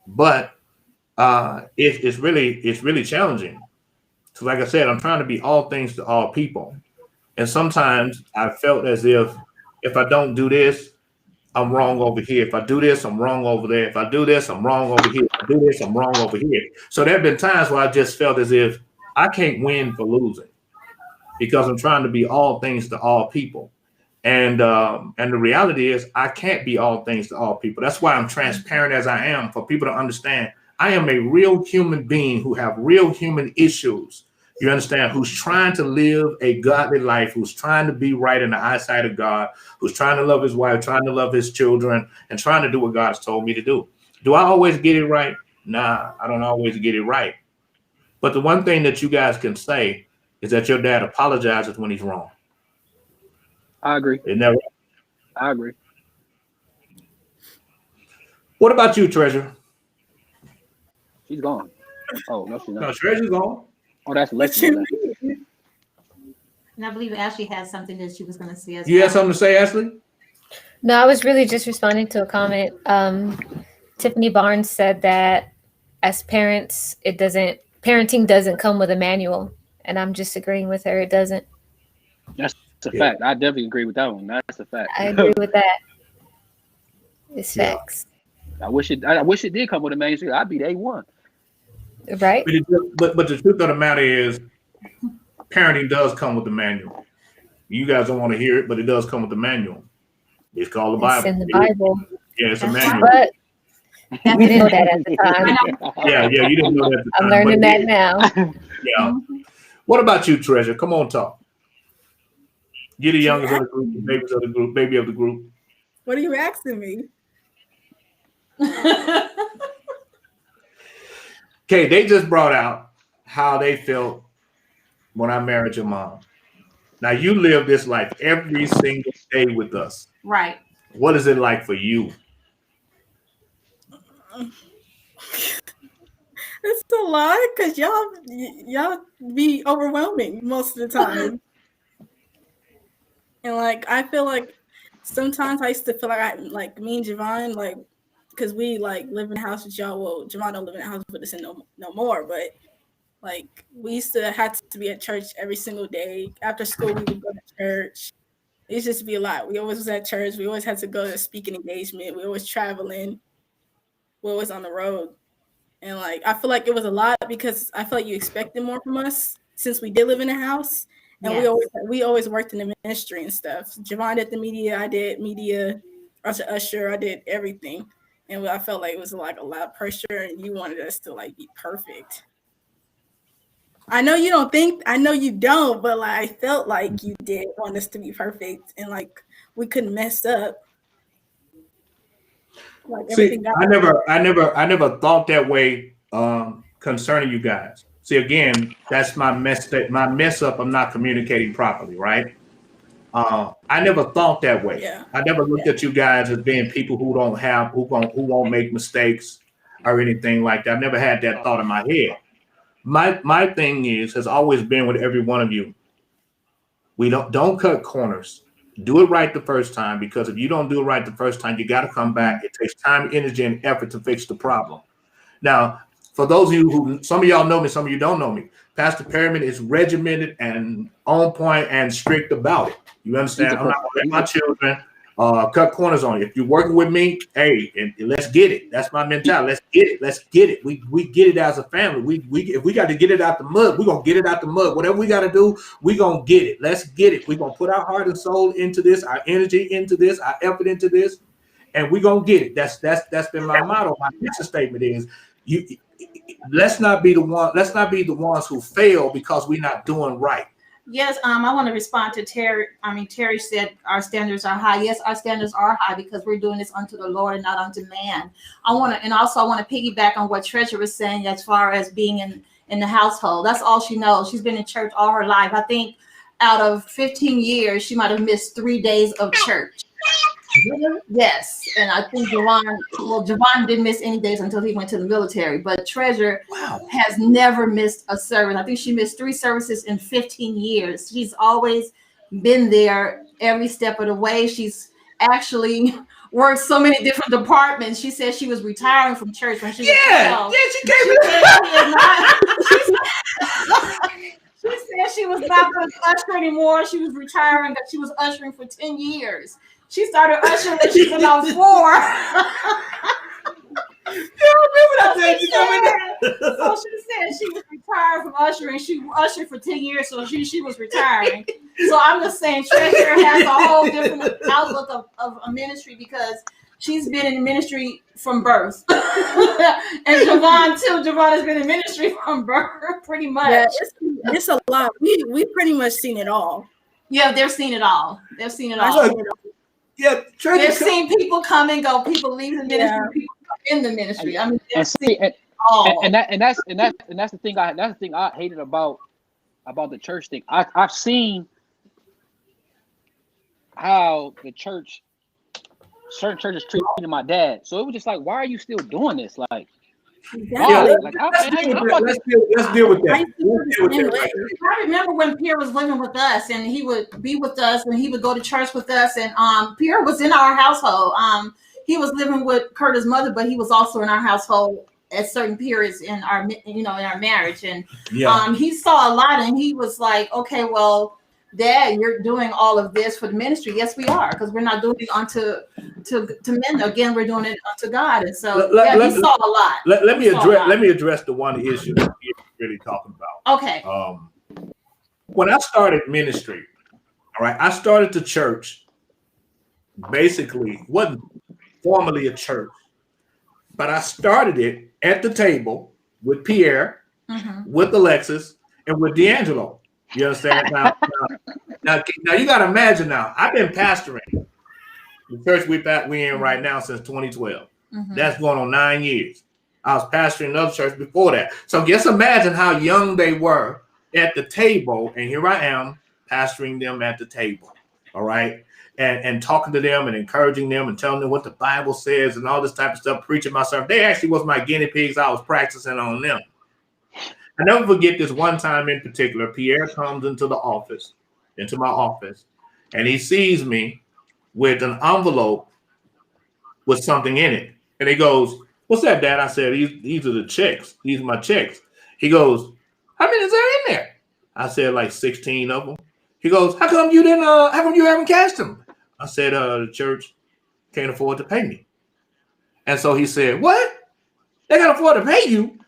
Speaker 1: but it's really challenging. So like I said, I'm trying to be all things to all people. And sometimes I felt as if I don't do this, I'm wrong over here. If I do this, I'm wrong over there. If I do this, I'm wrong over here. If I do this, I'm wrong over here. So there have been times where I just felt as if I can't win for losing because I'm trying to be all things to all people. And the reality is I can't be all things to all people. That's why I'm transparent as I am, for people to understand I am a real human being who have real human issues. You understand? Who's trying to live a godly life, who's trying to be right in the eyesight of God, who's trying to love his wife, trying to love his children, and trying to do what God's told me to do. Do I always get it right? Nah, I don't always get it right. But the one thing that you guys can say is that your dad apologizes when he's wrong.
Speaker 3: I agree. I agree.
Speaker 1: What about you, Treasure?
Speaker 3: She's gone. Oh, no, she's not.
Speaker 1: No, Treasure's gone.
Speaker 3: Oh, that's Alexis.
Speaker 2: And I believe Ashley has something that she was going to say as
Speaker 1: You
Speaker 2: well.
Speaker 1: have something to say, Ashley?
Speaker 6: No, I was really just responding to a comment. Tiffany Barnes said that as parents, parenting doesn't come with a manual, and I'm just agreeing with her. It doesn't.
Speaker 3: That's a
Speaker 1: Yeah.
Speaker 3: fact. I definitely agree with that one. That's a fact.
Speaker 6: I agree with that. It's
Speaker 1: Yeah.
Speaker 6: facts,
Speaker 3: I wish it did come with a manuscript. I'd be day one.
Speaker 6: right?
Speaker 1: But the truth of the matter is, parenting does come with the manual. You guys don't want to hear it, but it does come with the manual. It's called the
Speaker 6: It's
Speaker 1: Bible.
Speaker 6: in the Bible,
Speaker 1: Yeah, it's a
Speaker 2: That's
Speaker 1: manual.
Speaker 6: but we didn't know that at the time.
Speaker 1: Yeah, you didn't know that at the
Speaker 6: I'm
Speaker 1: time.
Speaker 6: learning
Speaker 1: but
Speaker 6: that now.
Speaker 1: Yeah. What about you, Treasure? Come on, talk. You're the youngest of the group, the baby of the group.
Speaker 5: What are you asking me?
Speaker 1: Okay, they just brought out how they felt when I married your mom. Now you live this life every single day with us.
Speaker 2: Right.
Speaker 1: What is it like for you?
Speaker 5: It's a lot because y'all be overwhelming most of the time. And like I feel like sometimes I used to feel like me and Javon, like, because we like live in a house with y'all. Well, Javon don't live in a house with us no more, but like we used to have to be at church every single day. After school, we would go to church. It used to be a lot. We always was at church. We always had to go to speaking engagement. We always traveling. We always on the road. And like I feel like it was a lot because I feel like you expected more from us since we did live in a house. And
Speaker 2: Yes.
Speaker 5: we always worked in the ministry and stuff. Javon did the media, I did media, I was an usher, I did everything. And I felt like it was like a lot of pressure and you wanted us to like be perfect. I know you don't, but like I felt like you did want us to be perfect and like we couldn't mess up. Like
Speaker 1: See, I never thought that way concerning you guys. See, again, that's my mess up. I'm not communicating properly, right? I never thought that way.
Speaker 5: Yeah.
Speaker 1: I never looked at you guys as being people who won't make mistakes or anything like that. I never had that thought in my head. My thing has always been with every one of you. We don't cut corners. Do it right the first time, because if you don't do it right the first time, you got to come back. It takes time, energy, and effort to fix the problem. Now, for those of you who, some of y'all know me, some of you don't know me, Pastor Perryman is regimented and on point and strict about it. You understand? I'm not going to let my children cut corners on you. If you're working with me, hey, and let's get it. That's my mentality. Let's get it. Let's get it. We get it as a family. If we got to get it out the mud, we're going to get it out the mud. Whatever we got to do, we're going to get it. Let's get it. We're going to put our heart and soul into this, our energy into this, our effort into this, and we're going to get it. That's been my motto. My mission statement is, let's not be the ones who fail because we're not doing right.
Speaker 2: Yes, I want to respond to Terry. Terry said our standards are high. Yes, our standards are high because we're doing this unto the Lord and not unto man. I want to piggyback on what Treasure was saying as far as being in the household. That's all she knows. She's been in church all her life. I think out of 15 years, she might have missed 3 days of church. Yes, and I think Javon didn't miss any days until he went to the military, but Treasure has never missed a service. I think she missed 3 services in 15 years. She's always been there every step of the way. She's actually worked so many different departments. She said she was retiring from church when she was 12.
Speaker 1: She came
Speaker 2: She said she was not going to usher anymore. She was retiring, but she was ushering for 10 years. She started ushering when she was about 4. So she said she was retired from ushering. She ushered for 10 years, so she was retiring. So I'm just saying Treasure has a whole different outlook of a ministry because she's been in ministry from birth. And Javon too. Javon has been in ministry from birth pretty much.
Speaker 5: Yeah, it's a lot. We pretty much seen it all.
Speaker 2: Yeah, they've seen it all. They've seen it all.
Speaker 1: Yeah,
Speaker 2: they've seen people come and go, people leave the ministry, people come in the ministry. I mean, that's the
Speaker 3: thing I hated about the church thing. I've seen how certain churches treated my dad. So it was just like, why are you still doing this? Like,
Speaker 1: Yeah,
Speaker 5: Exactly.
Speaker 1: let's deal with
Speaker 5: I
Speaker 1: that.
Speaker 5: used to do
Speaker 1: Let's
Speaker 5: the
Speaker 1: deal with
Speaker 5: same
Speaker 1: that
Speaker 5: way.
Speaker 1: right there.
Speaker 2: I remember when Pierre was living with us, and he would be with us, and he would go to church with us. And Pierre was in our household. He was living with Curtis' mother, but he was also in our household at certain periods in our, in our marriage. And
Speaker 1: Yeah.
Speaker 2: he saw a lot, and he was like, "Okay, well, Dad, you're doing all of this for the ministry." Yes, we are, because we're not doing it unto to men. Again, we're doing it unto God. And so, he saw a lot.
Speaker 1: Let me address the one issue that we're really talking about.
Speaker 2: Okay.
Speaker 1: When I started ministry, all right, I started the church. Basically, wasn't formally a church, but I started it at the table with Pierre, with Alexis, and with D'Angelo. You understand? Now you got to imagine. Now I've been pastoring the church we in right now since 2012. That's going on 9 years. I was pastoring another church before that. So just imagine how young they were at the table, and here I am pastoring them at the table. All right. And talking to them and encouraging them and telling them what the Bible says and all this type of stuff, preaching myself. They actually was my guinea pigs. I was practicing on them. I never forget this one time in particular. Pierre comes into my office, and he sees me with an envelope with something in it. And he goes, "What's that, Dad?" I said, these are the checks. These are my checks. He goes, "How many is there in there?" I said, like 16 of them. He goes, how come you haven't cashed them? I said, the church can't afford to pay me. And so he said, what? They can afford to pay you?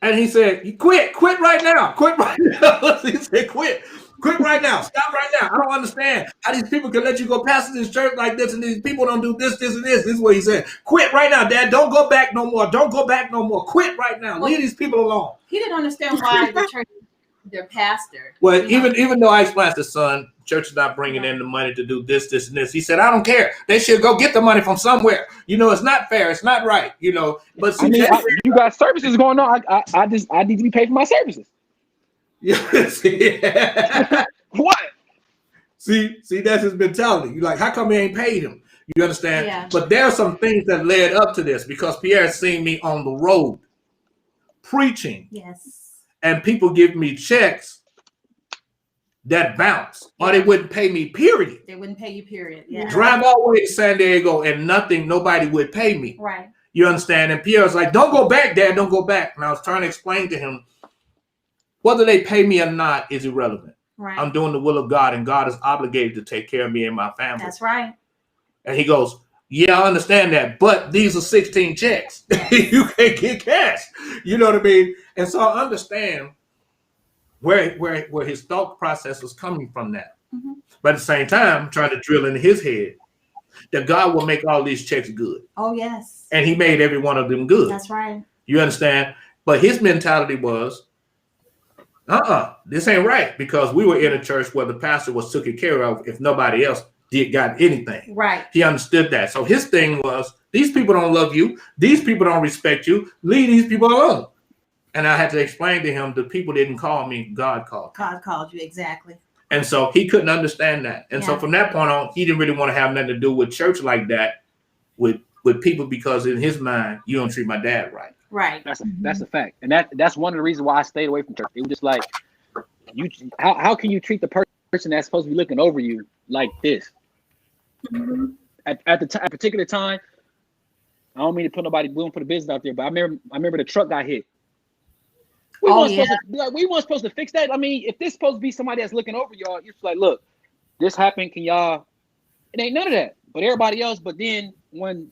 Speaker 1: And he said, quit right now. Quit right now. He said, quit right now. Stop right now. I don't understand how these people can let you go past this church like this, and these people don't do this, and this. This is what he said. Quit right now, Dad. Don't go back no more. Don't go back no more. Quit right now. Leave these people alone.
Speaker 2: He didn't understand why the church, their pastor.
Speaker 1: Well, even though I explained to son, church is not bringing in the money to do this, and this. He said, I don't care. They should go get the money from somewhere. It's not fair. It's not right. But see,
Speaker 10: you got services going on. I need to be paid for my services.
Speaker 1: Yes.
Speaker 10: What?
Speaker 1: See, that's his mentality. You're like, how come he ain't paid him? You understand?
Speaker 2: Yeah.
Speaker 1: But there are some things that led up to this because Pierre seen me on the road preaching.
Speaker 2: Yes.
Speaker 1: And people give me checks that bounce, or they wouldn't pay me, period.
Speaker 2: They wouldn't pay you, period. Yeah.
Speaker 1: Drive all the way to San Diego and nobody would pay me.
Speaker 2: Right.
Speaker 1: You understand? And Pierre was like, don't go back, Dad, don't go back. And I was trying to explain to him, whether they pay me or not is irrelevant.
Speaker 2: Right.
Speaker 1: I'm doing the will of God, and God is obligated to take care of me and my family.
Speaker 2: That's right.
Speaker 1: And he goes, yeah, I understand that, but these are 16 checks. You can't get cash. You know what I mean? And so I understand where his thought process was coming from that. But at the same time, trying to drill into his head that God will make all these checks good.
Speaker 2: Oh, yes.
Speaker 1: And he made every one of them good.
Speaker 2: That's right.
Speaker 1: You understand? But his mentality was, this ain't right, because we were in a church where the pastor was taken care of if nobody else got anything.
Speaker 2: Right.
Speaker 1: He understood that. So his thing was, these people don't love you. These people don't respect you. Leave these people alone. And I had to explain to him, the people didn't call me, God called.
Speaker 2: God called you, exactly.
Speaker 1: And so he couldn't understand that. And so from that point on, he didn't really want to have nothing to do with church like that with people, because in his mind, you don't treat my dad right.
Speaker 2: Right.
Speaker 10: That's a fact. And that's one of the reasons why I stayed away from church. It was just like, how can you treat the person that's supposed to be looking over you like this? At a particular time, I don't mean to put the business out there, but I remember the truck got hit. We weren't supposed to fix that. I mean, if this supposed to be somebody that's looking over y'all, you're just like, look, this happened. Can y'all? It ain't none of that. But everybody else. But then when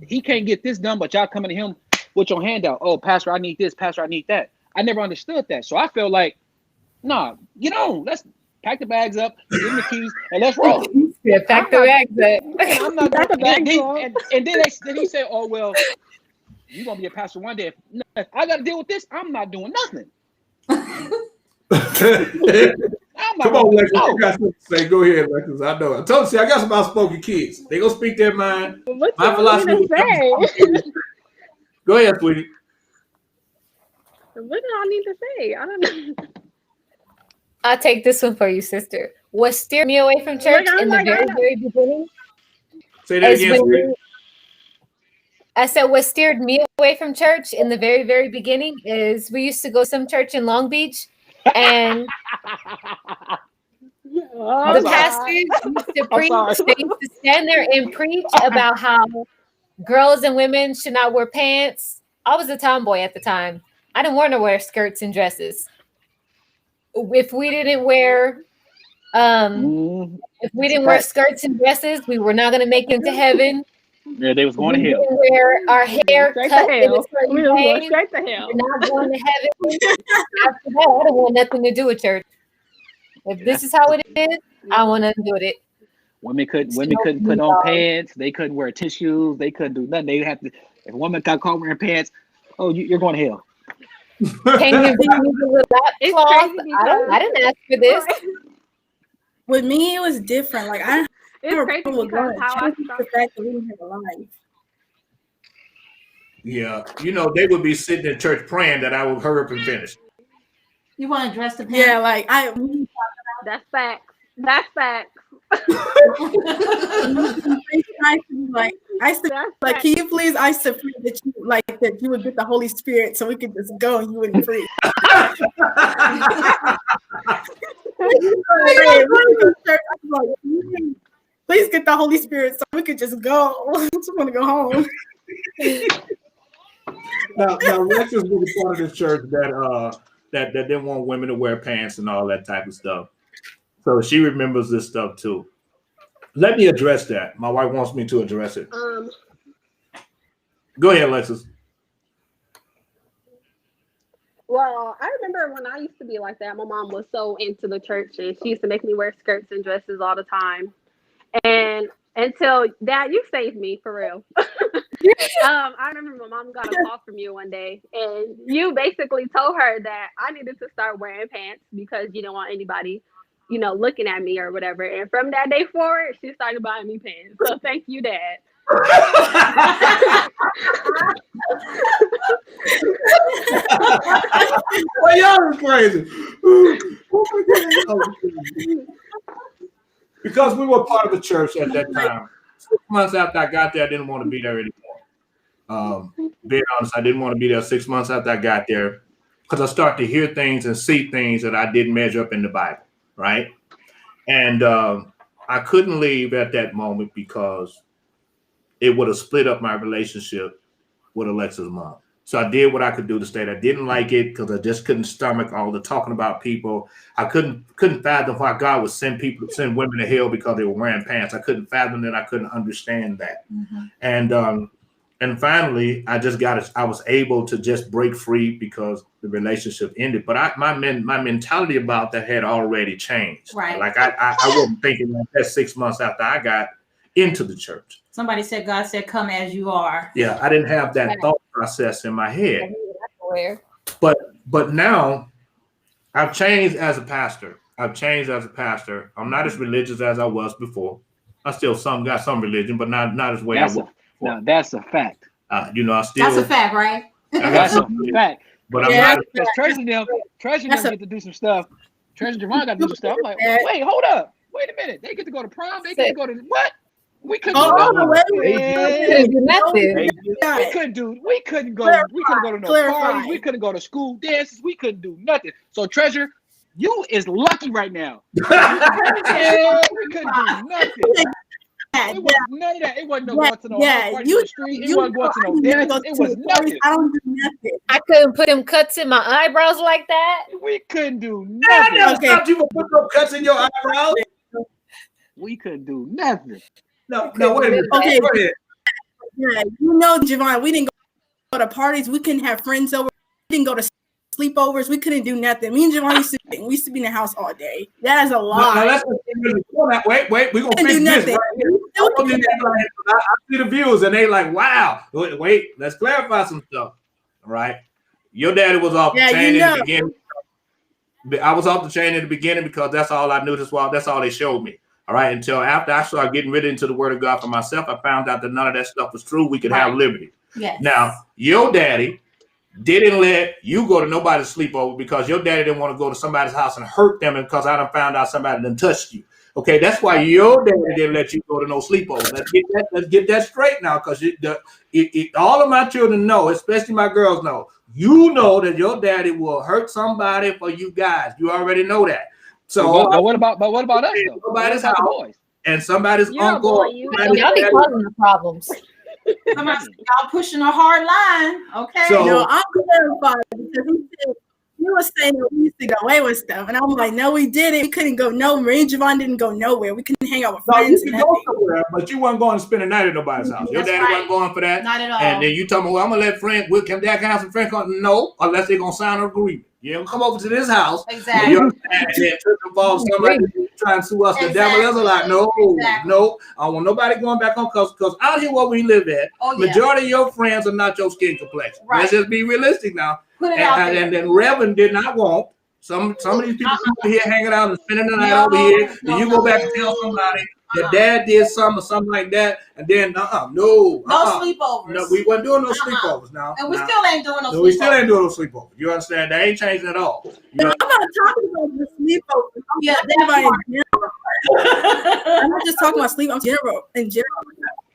Speaker 10: he can't get this done, but y'all coming to him with your hand out. Oh, Pastor, I need this. Pastor, I need that. I never understood that. So I felt like, nah, let's pack the bags up, give them the keys, and let's roll.
Speaker 6: Yeah, pack the bags up.
Speaker 10: I'm not pack the bags up. And then he said, oh, well, you're going to be a pastor one day. If I got to deal with this, I'm not doing nothing.
Speaker 1: Come on, Lexus. You got something to say. Go ahead, Lexus. I know. I told you, I got some outspoken kids. They going to speak their mind.
Speaker 9: What
Speaker 1: My
Speaker 9: you
Speaker 1: philosophy
Speaker 9: want to say?
Speaker 1: Go ahead, sweetie.
Speaker 9: What do I need to say? I don't know.
Speaker 6: I'll take this one for you, sister. What steered me away from church in the very, very beginning?
Speaker 1: Say that again, sweetie.
Speaker 6: I said what steered me away from church in the very, very beginning is we used to go to some church in Long Beach, and
Speaker 9: Oh,
Speaker 6: the
Speaker 10: sorry.
Speaker 6: pastors used to
Speaker 10: I'm
Speaker 6: preach.
Speaker 10: sorry.
Speaker 6: They used to stand there and preach about how girls and women should not wear pants. I was a tomboy at the time. I didn't want to wear skirts and dresses. If we didn't wear if we didn't wear skirts and dresses, we were not going to make it into heaven.
Speaker 10: Yeah, they was
Speaker 6: If
Speaker 10: going
Speaker 6: we
Speaker 10: to hell.
Speaker 6: didn't wear our hair
Speaker 9: straight
Speaker 6: cut
Speaker 9: to
Speaker 6: in a
Speaker 9: hell.
Speaker 6: certain
Speaker 9: We was going
Speaker 6: way,
Speaker 9: straight to hell.
Speaker 6: we're not going to heaven. After that, I don't want nothing to do with church. If this is how it is, I want nothing to do with it.
Speaker 10: Women couldn't put on pants. They couldn't wear tissues. They couldn't do nothing. They have to. If a woman got caught wearing pants, oh, you're going to hell.
Speaker 6: Can you be using a lap
Speaker 9: It's
Speaker 6: cloth?
Speaker 9: crazy
Speaker 6: I didn't ask for this.
Speaker 5: With me, it was different. Like I
Speaker 9: It's
Speaker 5: have a
Speaker 9: crazy
Speaker 5: problem with
Speaker 9: because
Speaker 5: going to
Speaker 9: how I
Speaker 5: church,
Speaker 9: saw
Speaker 5: the fact that we didn't have a life.
Speaker 1: Yeah, you know, they would be sitting in church praying that I would hurry up and finish.
Speaker 2: You want to dress the pants?
Speaker 5: Yeah, like
Speaker 9: that's facts. That's facts.
Speaker 5: I used to
Speaker 9: That's
Speaker 5: like,
Speaker 9: facts.
Speaker 5: can you please? I used to pray that you like that you would get the Holy Spirit so we could just go and you wouldn't preach. Please get the Holy Spirit so we could just go. I just want to go home.
Speaker 1: Now Alexis was a part of the church that didn't want women to wear pants and all that type of stuff. So she remembers this stuff too. Let me address that. My wife wants me to address it. Go ahead, Alexis.
Speaker 9: Well, I remember when I used to be like that. My mom was so into the church, and she used to make me wear skirts and dresses all the time. And until Dad, you saved me for real. I remember my mom got a call from you one day, and you basically told her that I needed to start wearing pants because you didn't want anybody, looking at me or whatever. And from that day forward, she started buying me pants. So thank you, Dad.
Speaker 1: Well, y'all are crazy. Because we were part of the church at that time. 6 months after I got there, I didn't want to be there anymore. Being honest, I didn't want to be there 6 months after I got there because I started to hear things and see things that I didn't measure up in the Bible, right? And I couldn't leave at that moment because it would have split up my relationship with Alexa's mom. So I did what I could do to stay. I didn't like it because I just couldn't stomach all the talking about people. I couldn't fathom why God would send women to hell because they were wearing pants. I couldn't fathom that. I couldn't understand that. Mm-hmm. And finally, I was able to just break free because the relationship ended. But my mentality about that had already changed.
Speaker 2: Right.
Speaker 1: Like I wasn't thinking like that 6 months after I got into the church.
Speaker 2: Somebody said, God said, come as you are.
Speaker 1: Yeah, I didn't have that thought process in my head. But now I've changed as a pastor. I'm not as religious as I was before. I still got some religion, but not as way I was before.
Speaker 10: Now that's a fact.
Speaker 1: I still.
Speaker 2: That's a fact, right?
Speaker 10: That's a fact.
Speaker 1: But I'm not.
Speaker 10: Because Treasure get to do some stuff. Treasure Javon got to do some stuff. I'm like, wait, hold up. Wait a minute. They get to go to prom. They get to go to what? We couldn't
Speaker 6: do nothing.
Speaker 10: We couldn't go to no parties. We couldn't go to school dances. We couldn't do nothing. So Treasure, you is lucky right now. We couldn't do nothing. It was none of that. It wasn't no going to no party in the street. It wasn't going to no dances. It was nothing.
Speaker 5: I don't do nothing.
Speaker 6: I couldn't put them cuts in my eyebrows like that.
Speaker 10: We couldn't do
Speaker 1: I
Speaker 10: nothing.
Speaker 1: never stopped you from putting no cuts in your eyebrows.
Speaker 10: We couldn't do nothing.
Speaker 1: No, wait a minute.
Speaker 5: Okay.
Speaker 1: Go ahead.
Speaker 5: Yeah, Javon, we didn't go to parties. We couldn't have friends over. We didn't go to sleepovers. We couldn't do nothing. Me and Javon used to be in the house all day. That is a lie.
Speaker 1: Wait. We're going to fix this right here. I see the views and they like, wow. Wait, let's clarify some stuff. All right. Your daddy was off the chain in the beginning. I was off the chain in the beginning because that's all I knew. That's all they showed me. All right. Until after I started getting rid into the word of God for myself, I found out that none of that stuff was true. We could have liberty.
Speaker 2: Yes.
Speaker 1: Now, your daddy didn't let you go to nobody's sleepover because your daddy didn't want to go to somebody's house and hurt them because I done found out somebody done touched you. Okay, that's why your daddy didn't let you go to no sleepovers. Let's get that straight now, because all of my children know, especially my girls know. You know that your daddy will hurt somebody for you guys. You already know that. So,
Speaker 10: but what about us though?
Speaker 1: Nobody's
Speaker 10: What about the
Speaker 1: house,
Speaker 10: boys?
Speaker 1: and somebody's
Speaker 9: You're a
Speaker 1: uncle.
Speaker 9: boy, you
Speaker 6: Y'all be causing the problems.
Speaker 2: Y'all pushing a hard line. Okay.
Speaker 1: So-
Speaker 5: No, I'm clarified because he was saying that we used to go away with stuff, and I'm like, no, we didn't. We couldn't go nowhere. Me and Javon didn't go nowhere. We couldn't hang out with
Speaker 1: No,
Speaker 5: friends.
Speaker 1: you
Speaker 5: And
Speaker 1: could go somewhere, but you weren't going to spend a night at nobody's house. Your
Speaker 2: That's
Speaker 1: daddy
Speaker 2: right.
Speaker 1: wasn't going for that.
Speaker 2: Not at all.
Speaker 1: And then you tell me, well, I'm gonna let friends. Can dad have some friends come? No, unless they're gonna sign an agreement. You don't come over to this house.
Speaker 2: Exactly.
Speaker 1: And then trip and fall somebody trying to sue us. The devil is a lot. No, no. I don't want nobody going back on because out here where we live at, majority of your friends are not your skin complexion.
Speaker 2: Right.
Speaker 1: Let's just be realistic now.
Speaker 2: Put it out there.
Speaker 1: And then Reverend did not want some of these people over here hanging out and spending the night over here. Then you go back and tell somebody that dad did something or something like that, and then
Speaker 2: No sleepovers.
Speaker 1: No, we wasn't doing no sleepovers now.
Speaker 2: And we still ain't doing no sleepovers.
Speaker 1: We still ain't doing no sleepovers. You understand? That ain't changing at all.
Speaker 5: I'm not talking about the sleepover.
Speaker 2: Yeah,
Speaker 5: I'm not just talking about sleep. I'm in general.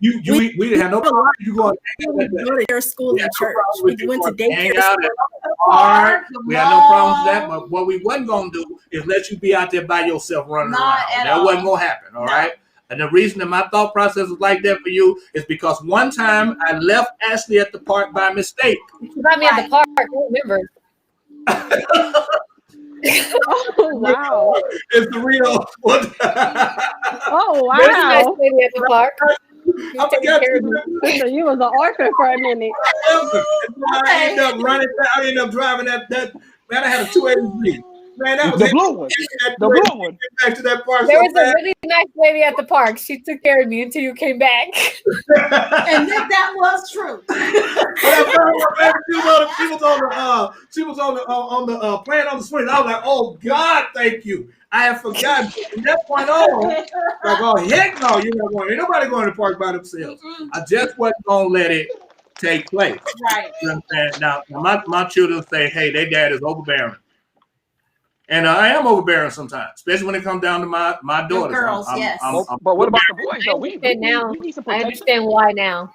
Speaker 1: We didn't have no problem. You going
Speaker 5: to go to their school and church. We went to daycare school.
Speaker 1: Hard. We had no problems with that. But what we wasn't gonna do is let you be out there by yourself running around. That wasn't gonna happen. All right. And the reason that my thought process was like that for you is because one time I left Ashley at the park by mistake.
Speaker 6: You got me at the park. I remember.
Speaker 9: Oh wow!
Speaker 1: It's the real.
Speaker 9: Oh wow!
Speaker 6: There's a nice lady at the park.
Speaker 1: I forgot
Speaker 9: So you was an orphan for a minute.
Speaker 1: I ended up driving that. Man, I had a 283. Man, that was
Speaker 10: the blue one. The blue one.
Speaker 1: Back to that park.
Speaker 6: There was a really nice lady at the park. She took care of me until you came back.
Speaker 2: And then that was true.
Speaker 1: She was on the playing on the swing. I was like, oh God, thank you. I have forgotten. From that point on, like, oh heck no, you're not going. Ain't nobody going to the park by themselves.
Speaker 2: Mm-mm.
Speaker 1: I just wasn't gonna let it take place.
Speaker 2: Right.
Speaker 1: You understand? Now my children say, hey, their dad is overbearing. And I am overbearing sometimes, especially when it comes down to my daughters.
Speaker 2: Girls, yes.
Speaker 10: But what about the boys though? We need some
Speaker 6: I
Speaker 10: protection.
Speaker 6: understand why now.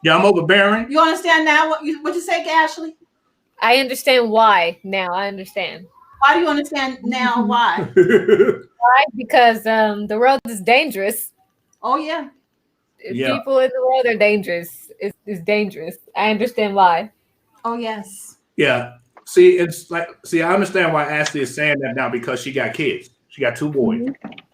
Speaker 1: Yeah, I'm overbearing.
Speaker 2: You understand now what you say, Ashley?
Speaker 6: I understand why now. I understand.
Speaker 2: Why do you understand now? Why?
Speaker 6: Why? Because the world is dangerous.
Speaker 2: Oh yeah.
Speaker 1: Yeah.
Speaker 6: People in the world are dangerous. It's dangerous. I understand why.
Speaker 2: Oh yes.
Speaker 1: Yeah. See, I understand why Ashley is saying that now because she got kids. She got 2 boys.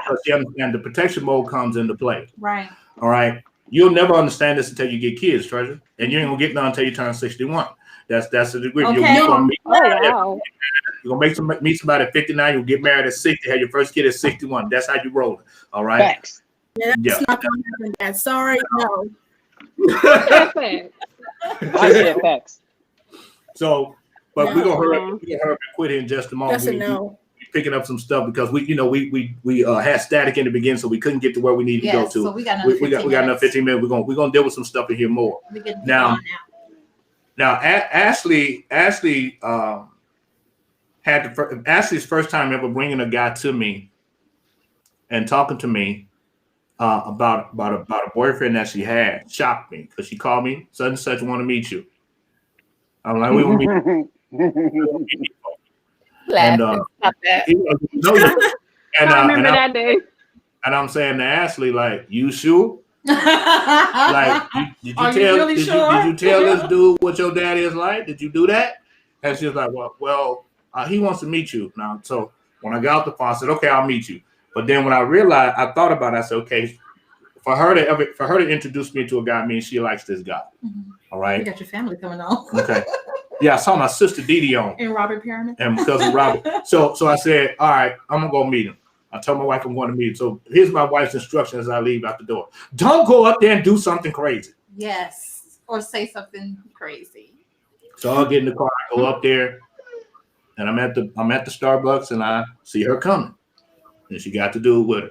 Speaker 1: So she understands the protection mode comes into play.
Speaker 2: Right.
Speaker 1: All right. You'll never understand this until you get kids, Treasure. And you ain't gonna get none until you turn 61. That's the degree.
Speaker 2: Okay.
Speaker 1: You're gonna
Speaker 9: Wow!
Speaker 1: meet somebody at 59, you'll get married at 60, have your first kid at 61. That's how you roll. All right.
Speaker 10: Facts.
Speaker 5: Yeah, that's not going to happen, Dad. Sorry, no.
Speaker 10: I said facts.
Speaker 1: So, but we're gonna hurry
Speaker 9: No.
Speaker 1: up and quit in just a moment.
Speaker 5: That's a no.
Speaker 1: We picking up some stuff because we had static in the beginning, so we couldn't get to where we needed to go
Speaker 2: Yes.
Speaker 1: to.
Speaker 2: So we got another 15
Speaker 1: we got another
Speaker 2: minutes.
Speaker 1: 15 minutes. We're gonna deal with some stuff in here more.
Speaker 2: We can
Speaker 1: Now-
Speaker 2: go on
Speaker 1: Now, Ashley had Ashley's first time ever bringing a guy to me and talking to me about a boyfriend that she had shocked me because she called me such and such want to meet you. I'm like, we want to meet.
Speaker 6: Laugh.
Speaker 1: And,
Speaker 6: Stop that.
Speaker 1: he was, no, you- and,
Speaker 9: I remember that day.
Speaker 1: and I'm saying to Ashley, like, you sure?
Speaker 2: now.
Speaker 1: Like, did
Speaker 2: Are you really sure?
Speaker 1: did you tell this dude what your daddy is like? Did you do that? And she was like, well, he wants to meet you now. So when I got off the phone, I said, okay, I'll meet you. But then when I realized, I thought about it, I said, okay, for her to introduce me to a guy means she likes this guy. All
Speaker 2: You
Speaker 1: right.
Speaker 2: got your family coming on.
Speaker 1: Okay. Yeah, I saw my sister Dee Dee on
Speaker 2: And Robert Perryman.
Speaker 1: and cousin Robert. So I said, all right, I'm gonna go meet him. I told my wife I'm going to meet him. So here's my wife's instruction as I leave out the door. Don't go up there and do something crazy.
Speaker 2: Yes. Or say something crazy.
Speaker 1: So I'll get in the car, I go up there, and I'm at the Starbucks, and I see her coming, and she got to do it with her.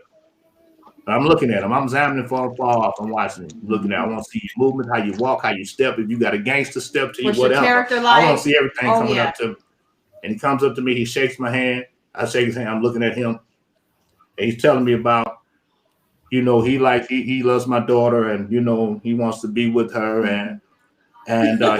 Speaker 1: I'm looking at him. I'm examining for fall off. I'm watching him, looking at. I want to see your movement, how you walk, how you step. If you got a gangster step to you,
Speaker 2: What's your
Speaker 1: whatever.
Speaker 2: character
Speaker 1: I
Speaker 2: like?
Speaker 1: want to see everything
Speaker 2: Oh,
Speaker 1: coming
Speaker 2: yeah.
Speaker 1: up to me. And he comes up to me. He shakes my hand. I shake his hand. I'm looking at him, and he's telling me about he loves my daughter, and he wants to be with her, and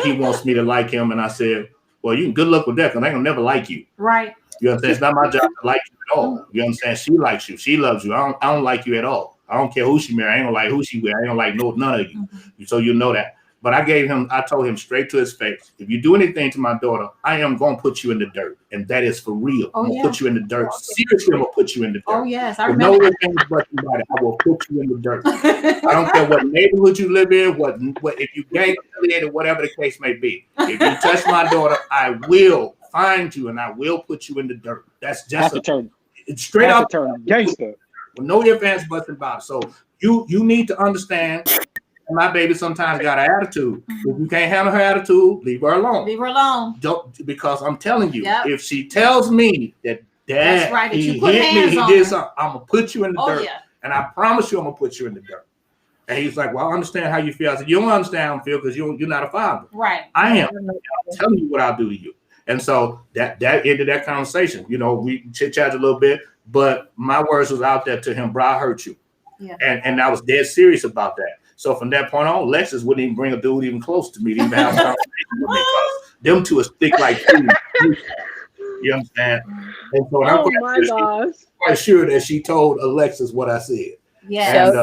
Speaker 1: he wants me to like him. And I said, well, you can good luck with that, because I ain't gonna never like you.
Speaker 2: Right.
Speaker 1: You understand? It's not my job to like you at all. You understand? She likes you. She loves you. I don't like you at all. I don't care who she marry. I ain't gonna like who she with. I ain't gonna like none of you. So you know that. But I told him straight to his face, if you do anything to my daughter, I am gonna put you in the dirt. And that is for real. I'm gonna put you in the dirt. Seriously, I'm gonna put you in the dirt.
Speaker 2: Oh, yes. I remember.
Speaker 1: No things but about it. I will put you in the dirt. I don't care what neighborhood you live in, what if you gang affiliated, whatever the case may be. If you touch my daughter, I will find you and I will put you in the dirt. That's just it's straight up
Speaker 10: gangster.
Speaker 1: No ifs, ands, buts, and about. So you need to understand. My baby sometimes got an attitude. If you can't handle her attitude, leave her alone.
Speaker 2: Leave her alone.
Speaker 1: Don't, because I'm telling you, if she tells me that Dad,
Speaker 2: right,
Speaker 1: he hit me, he did something, I'm gonna put you in the dirt. Yeah. And I promise you, I'm gonna put you in the dirt. And he's like, well, I understand how you feel. I said, you don't understand how I feel because you're not a father.
Speaker 2: Right.
Speaker 1: I am. I'm telling you what I'll do to you. And so that ended that conversation. We chit-chatted a little bit, but my words was out there to him, bro, I hurt you. Yeah. And I was dead serious about that. So from that point on, Lexus wouldn't even bring a dude even close to me to even have a conversation with me, because them two are thick like food. You understand? And so I'm quite sure that she told Alexis what I said.
Speaker 2: Yeah.
Speaker 9: I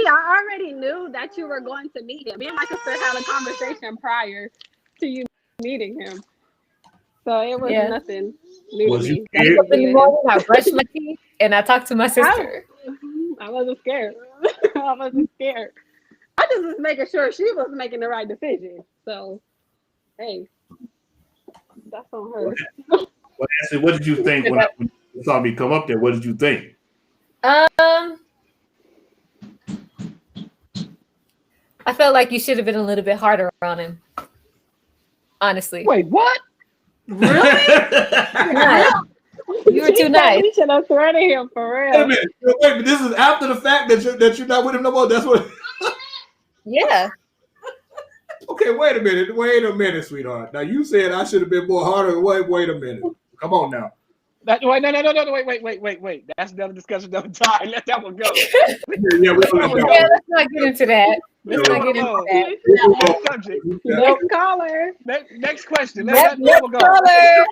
Speaker 9: already knew that you were going to meet him. Me and my sister had a conversation prior to you meeting him. So it was nothing new to me.
Speaker 6: I brushed my teeth and I talked to my sister.
Speaker 9: I wasn't scared. I wasn't scared. I just was making sure she was making the right decision. So, hey, that's on her.
Speaker 1: Well, Ashley, what did you think when you saw me come up there? What did you think?
Speaker 6: I felt like you should have been a little bit harder on him. Honestly.
Speaker 10: Wait, what?
Speaker 9: Really?
Speaker 6: You were too nice.
Speaker 9: We should have threatened him for real.
Speaker 1: Wait a minute. This is after the fact that you're not with him no more. That's what.
Speaker 6: Yeah.
Speaker 1: Okay, wait a minute, sweetheart. Now you said I should have been more harder. Wait a minute. Come on now.
Speaker 10: Wait. That's another discussion another time. Let that one go.
Speaker 6: Let's not get into that. Let's not get into that.
Speaker 10: Subject.
Speaker 9: Next caller.
Speaker 10: Next question.
Speaker 6: Next
Speaker 10: caller.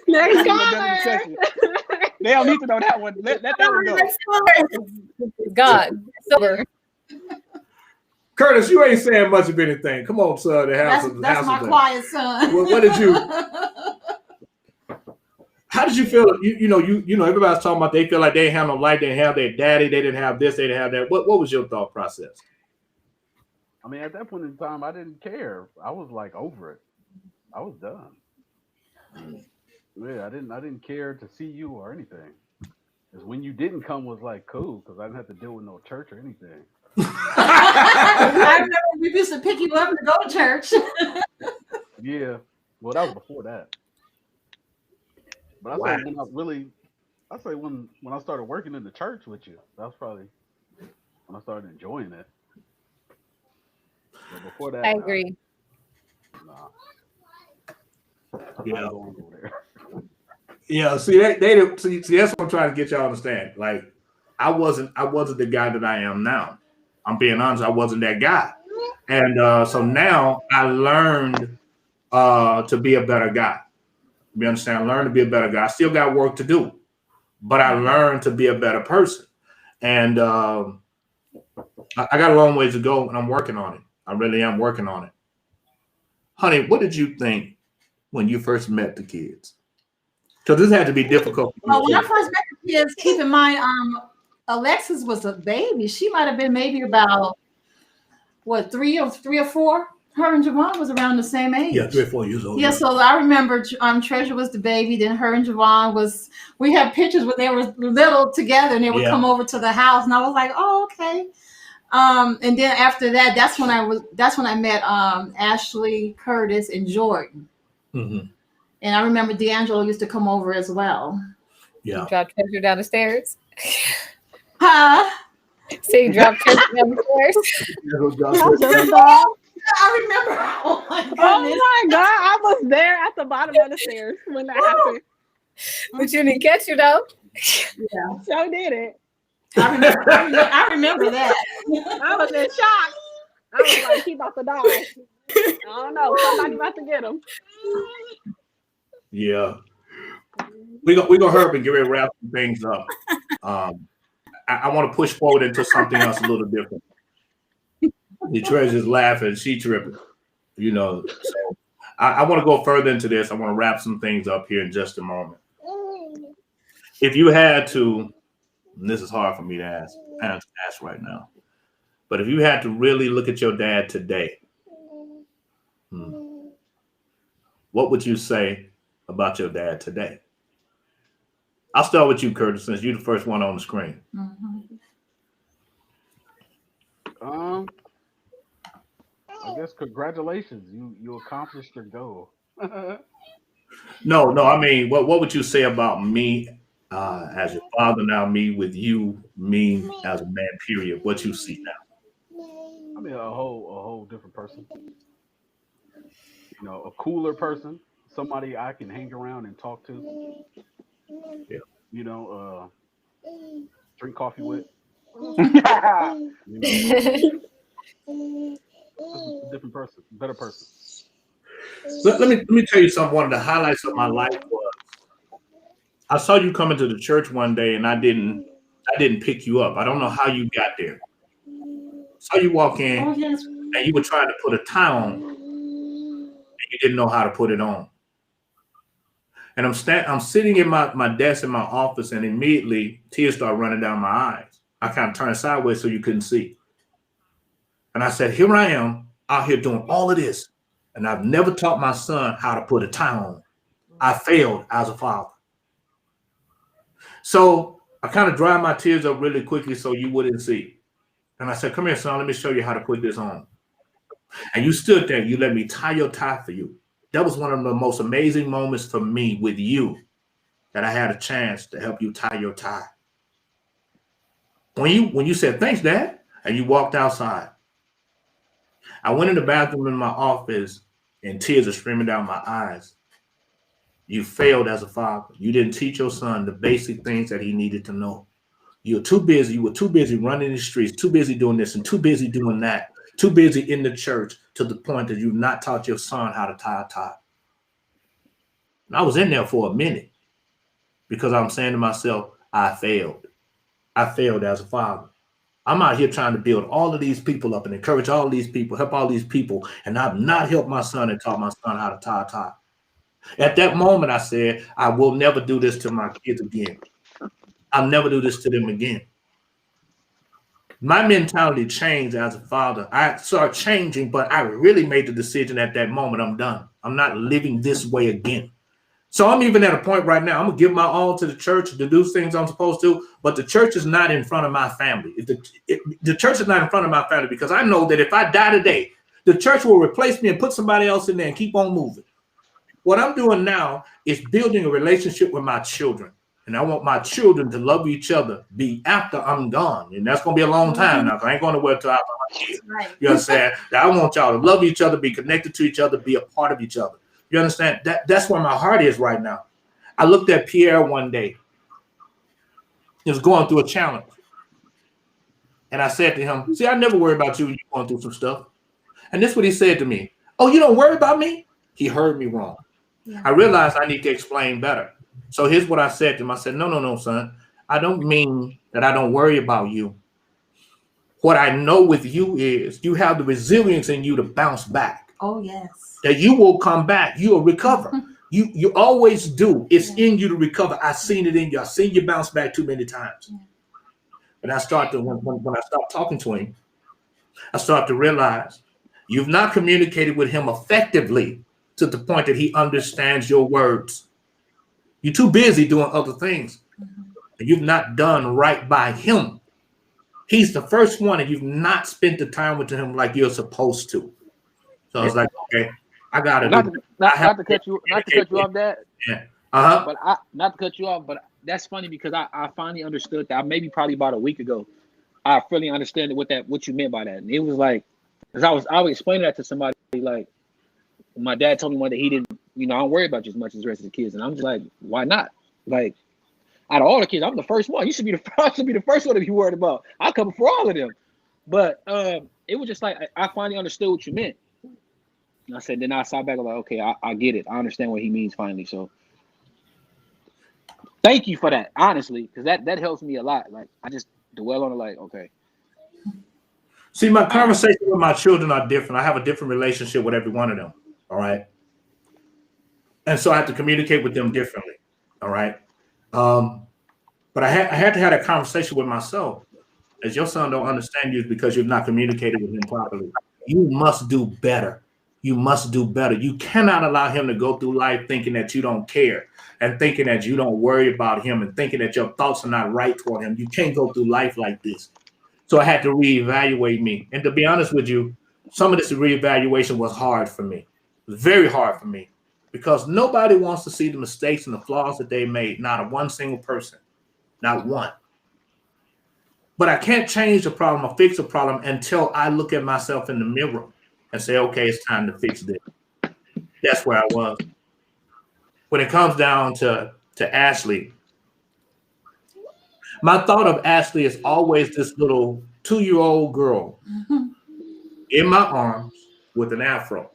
Speaker 9: Next caller.
Speaker 10: They don't need to know that one. Let that one go.
Speaker 6: God. Sober.
Speaker 1: Curtis, you ain't saying much of anything. Come on, son.
Speaker 2: That's my quiet son.
Speaker 1: What did you? How did you feel? You know, everybody's talking about they feel like they didn't have no life, they didn't have their daddy, they didn't have this, they didn't have that. What was your thought process?
Speaker 4: I mean, at that point in time, I didn't care. I was like over it. I was done. Yeah, I didn't care to see you or anything. Because when you didn't come was like cool, because I didn't have to deal with no church or anything.
Speaker 2: I remember we used to pick you up to go to church.
Speaker 4: Yeah, well, that was before that. But I say when I started working in the church with you, that was probably when I started enjoying it. But before that,
Speaker 6: I agree.
Speaker 4: Nah.
Speaker 1: Yeah. Yeah. See, see, that's what I'm trying to get y'all to understand. Like, I wasn't the guy that I am now. I'm being honest. I wasn't that guy, and so now I learned to be a better guy. You understand? I learned to be a better guy. I still got work to do, but I learned to be a better person. And I got a long ways to go, and I'm working on it. I really am working on it. Honey, what did you think when you first met the kids? Because this had to be difficult.
Speaker 2: Well, when I first met the kids, keep in mind, Alexis was a baby. She might have been maybe about, what, three or four? Her and Javon was around the same age.
Speaker 1: Yeah, 3 or 4 years old.
Speaker 2: Yeah, so I remember Treasure was the baby. Then her and Javon we had pictures when they were little together, and they would come over to the house, and I was like, oh, okay. And then after that, that's when I met Ashley, Curtis, and Jordan. Mm-hmm. And I remember D'Angelo used to come over as well.
Speaker 6: Yeah. You dropped Treasure down the stairs.
Speaker 2: Huh?
Speaker 6: So you dropped Treasure down the stairs.
Speaker 2: I remember. Oh my goodness.
Speaker 9: Oh my God. I was there at the bottom of the stairs when that happened.
Speaker 6: But you didn't catch her though.
Speaker 2: Yeah,
Speaker 9: So did it.
Speaker 2: I remember that.
Speaker 9: I was in shock. I was like, he about to die. I don't know. Somebody about to get him.
Speaker 1: Yeah. We're gonna hurry up and get ready to wrap some things up. I want to push forward into something else a little different. The treasure's laughing, she tripping. You know, so I want to go further into this. I want to wrap some things up here in just a moment. If you had to, and this is hard for me to ask right now, but if you had to really look at your dad today, what would you say about your dad today? I'll start with you, Curtis, since you're the first one on the screen.
Speaker 4: I guess congratulations, you accomplished your goal.
Speaker 1: No, I mean, what would you say about me as your father now, me with you, me as a man, period, what you see now?
Speaker 4: I mean, a whole different person. You know, a cooler person, somebody I can hang around and talk to.
Speaker 1: Yeah.
Speaker 4: You know, drink coffee with. You know, just a different person, better person.
Speaker 1: Let me tell you something. One of the highlights of my life was I saw you come into the church one day, and I didn't pick you up. I don't know how you got there. Saw you walk in, and you were trying to put a tie on, and you didn't know how to put it on. And I'm sitting in my desk in my office, and immediately tears start running down my eyes. I kind of turned sideways so you couldn't see. And I said, here I am out here doing all of this, and I've never taught my son how to put a tie on. I failed as a father. So I kind of dried my tears up really quickly so you wouldn't see. And I said, come here, son, let me show you how to put this on. And you stood there, you let me tie your tie for you. That was one of the most amazing moments for me with you, that I had a chance to help you tie your tie. When you said, thanks, Dad, and you walked outside, I went in the bathroom in my office and tears are streaming down my eyes. You failed as a father. You didn't teach your son the basic things that he needed to know. You were too busy running the streets, too busy doing this and too busy doing that, too busy in the church to the point that you've not taught your son how to tie a tie. And I was in there for a minute because I'm saying to myself, I failed. I failed as a father. I'm out here trying to build all of these people up and encourage all these people, help all these people, and I've not helped my son and taught my son how to tie a tie. At that moment, I said, I will never do this to my kids again. I'll never do this to them again. My mentality changed as a father. I started changing, but I really made the decision at that moment, I'm done. I'm not living this way again. So I'm even at a point right now, I'm going to give my all to the church to do things I'm supposed to, but the church is not in front of my family. The church is not in front of my family because I know that if I die today, the church will replace me and put somebody else in there and keep on moving. What I'm doing now is building a relationship with my children. And I want my children to love each other, be after I'm gone. And that's going to be a long time now, because I ain't going to wait till after my kids. Right. You understand? I want y'all to love each other, be connected to each other, be a part of each other. You understand? That's where my heart is right now. I looked at Pierre one day. He was going through a challenge. And I said to him, see, I never worry about you when you're going through some stuff. And this is what he said to me. Oh, you don't worry about me? He heard me wrong. Yeah. I realized I need to explain better. So here's what I said to him. I said, no, son. I don't mean that I don't worry about you. What I know with you is you have the resilience in you to bounce back.
Speaker 2: Oh, yes.
Speaker 1: That you will come back. You will recover. You always do. It's in you to recover. I've seen it in you. I've seen you bounce back too many times. Yeah. And I start to, when I start talking to him, I start to realize you've not communicated with him effectively to the point that he understands your words. You're too busy doing other things. And you've not done right by him. He's the first one, and you've not spent the time with him like you're supposed to. So I was like, okay, I got to
Speaker 10: not to cut you off, Dad.
Speaker 1: Yeah.
Speaker 10: But not to cut you off, but that's funny because I finally understood that. Maybe probably about a week ago, I fully understood what you meant by that. And it was like, because I was explaining that to somebody, like, my dad told me one day he didn't, I don't worry about you as much as the rest of the kids. And I'm just like, why not? Like, Out of all the kids, I'm the first one. You should be the first one to be worried about. I'll come before all of them. But it was just like I finally understood what you meant. And I said, then I sat back, like, okay, I get it. I understand what he means finally. So thank you for that, honestly, because that helps me a lot. Like I just dwell on it, like, okay.
Speaker 1: See, my conversation with my children are different. I have a different relationship with every one of them. All right. And so I have to communicate with them differently. All right. But I had to have a conversation with myself. As your son don't understand you because you've not communicated with him properly. You must do better. You must do better. You cannot allow him to go through life thinking that you don't care and thinking that you don't worry about him and thinking that your thoughts are not right toward him. You can't go through life like this. So I had to reevaluate me. And to be honest with you, some of this reevaluation was hard for me. It was very hard for me because nobody wants to see the mistakes and the flaws that they made. Not one single person. Not one. But I can't change the problem or fix the problem until I look at myself in the mirror and say, okay, it's time to fix this. That's where I was. When it comes down to Ashley, my thought of Ashley is always this little 2-year-old girl in my arms with an afro.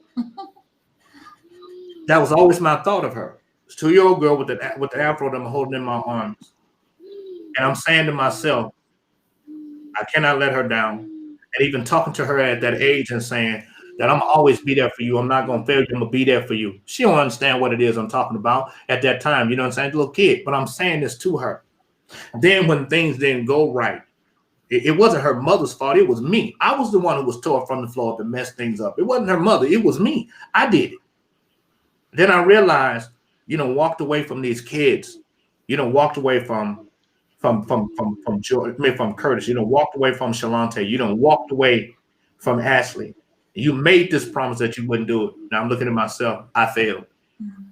Speaker 1: That was always my thought of her. This 2-year-old girl with the afro that I'm holding in my arms. And I'm saying to myself, I cannot let her down. And even talking to her at that age and saying that I'm always be there for you. I'm not going to fail you. I'm going to be there for you. She don't understand what it is I'm talking about at that time. You know what I'm saying? A little kid. But I'm saying this to her. Then when things didn't go right, it wasn't her mother's fault. It was me. I was the one who was tore from the floor to mess things up. It wasn't her mother. It was me. I did it. Then I realized, walked away from these kids, walked away from Curtis, walked away from Shalante, walked away from Ashley. You made this promise that you wouldn't do it. Now I'm looking at myself. I failed. Mm-hmm.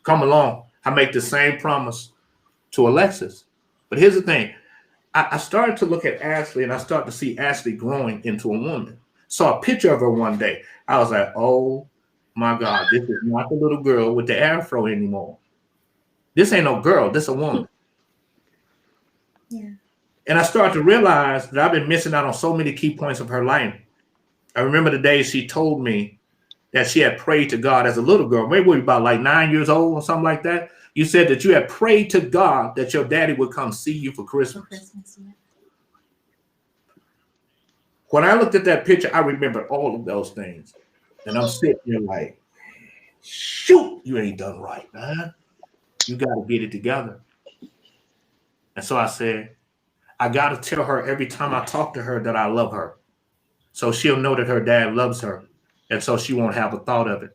Speaker 1: Come along. I make the same promise to Alexis. But here's the thing. I started to look at Ashley and I started to see Ashley growing into a woman. Saw a picture of her one day. I was like, oh my God, this is not the little girl with the afro anymore. This ain't no girl. This is a woman.
Speaker 2: Yeah. And
Speaker 1: I started to realize that I've been missing out on so many key points of her life. I remember the day she told me that she had prayed to God as a little girl, maybe about like 9 years old or something like that. You said that you had prayed to God that your daddy would come see you for Christmas. Yeah. When I looked at that picture, I remembered all of those things. And I'm sitting here like, shoot, you ain't done right, man. You got to get it together. And so I said, I got to tell her every time I talk to her that I love her. So she'll know that her dad loves her. And so she won't have a thought of it.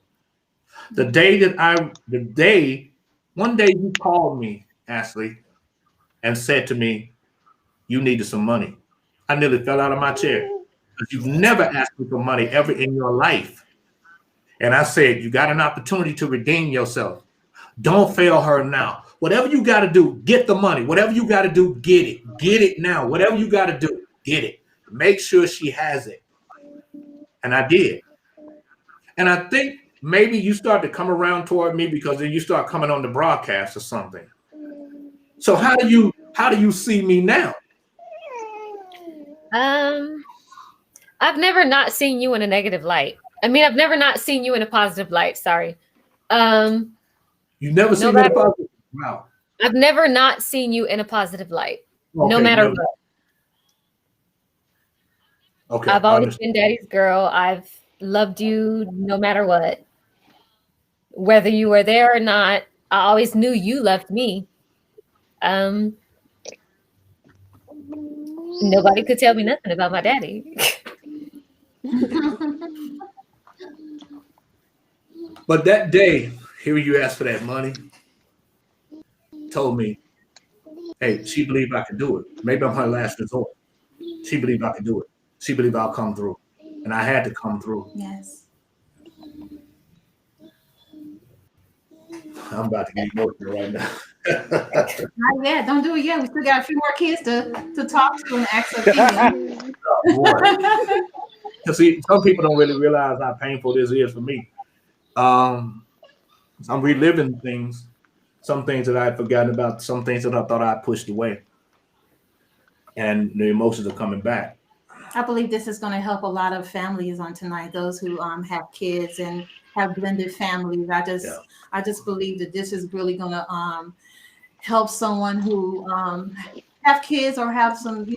Speaker 1: One day you called me, Ashley, and said to me, you needed some money. I nearly fell out of my chair because you've never asked me for money ever in your life. And I said, you got an opportunity to redeem yourself. Don't fail her now. Whatever you got to do, get the money. Whatever you got to do, get it. Get it now. Whatever you got to do, get it. Make sure she has it. And I did. And I think maybe you start to come around toward me because then you start coming on the broadcast or something. So how do you see me now?
Speaker 6: I've never not seen you in a negative light. I mean, I've never not seen you in a positive light. Sorry.
Speaker 1: You never seen me in a positive. Wow.
Speaker 6: I've never not seen you in a positive light,
Speaker 1: okay,
Speaker 6: no matter what.
Speaker 1: Okay.
Speaker 6: I've always been daddy's girl. I've loved you no matter what. Whether you were there or not, I always knew you loved me. Nobody could tell me nothing about my daddy.
Speaker 1: But that day, here you asked for that money, told me, hey, she believed I could do it. Maybe I'm her last resort. She believed I could do it. She believed I'll come through. And I had to come through.
Speaker 2: Yes.
Speaker 1: I'm about to get emotional right now.
Speaker 2: Not yet. Don't do it yet. We still got a few more kids to talk to and ask opinions.
Speaker 1: See, some people don't really realize how painful this is for me. I'm reliving things. some things that I had forgotten about, some things that I thought I pushed away. And the emotions are coming back.
Speaker 2: I believe this is going to help a lot of families on tonight, those who have kids and have blended families. I just believe that this is really going to help someone who have kids or have some,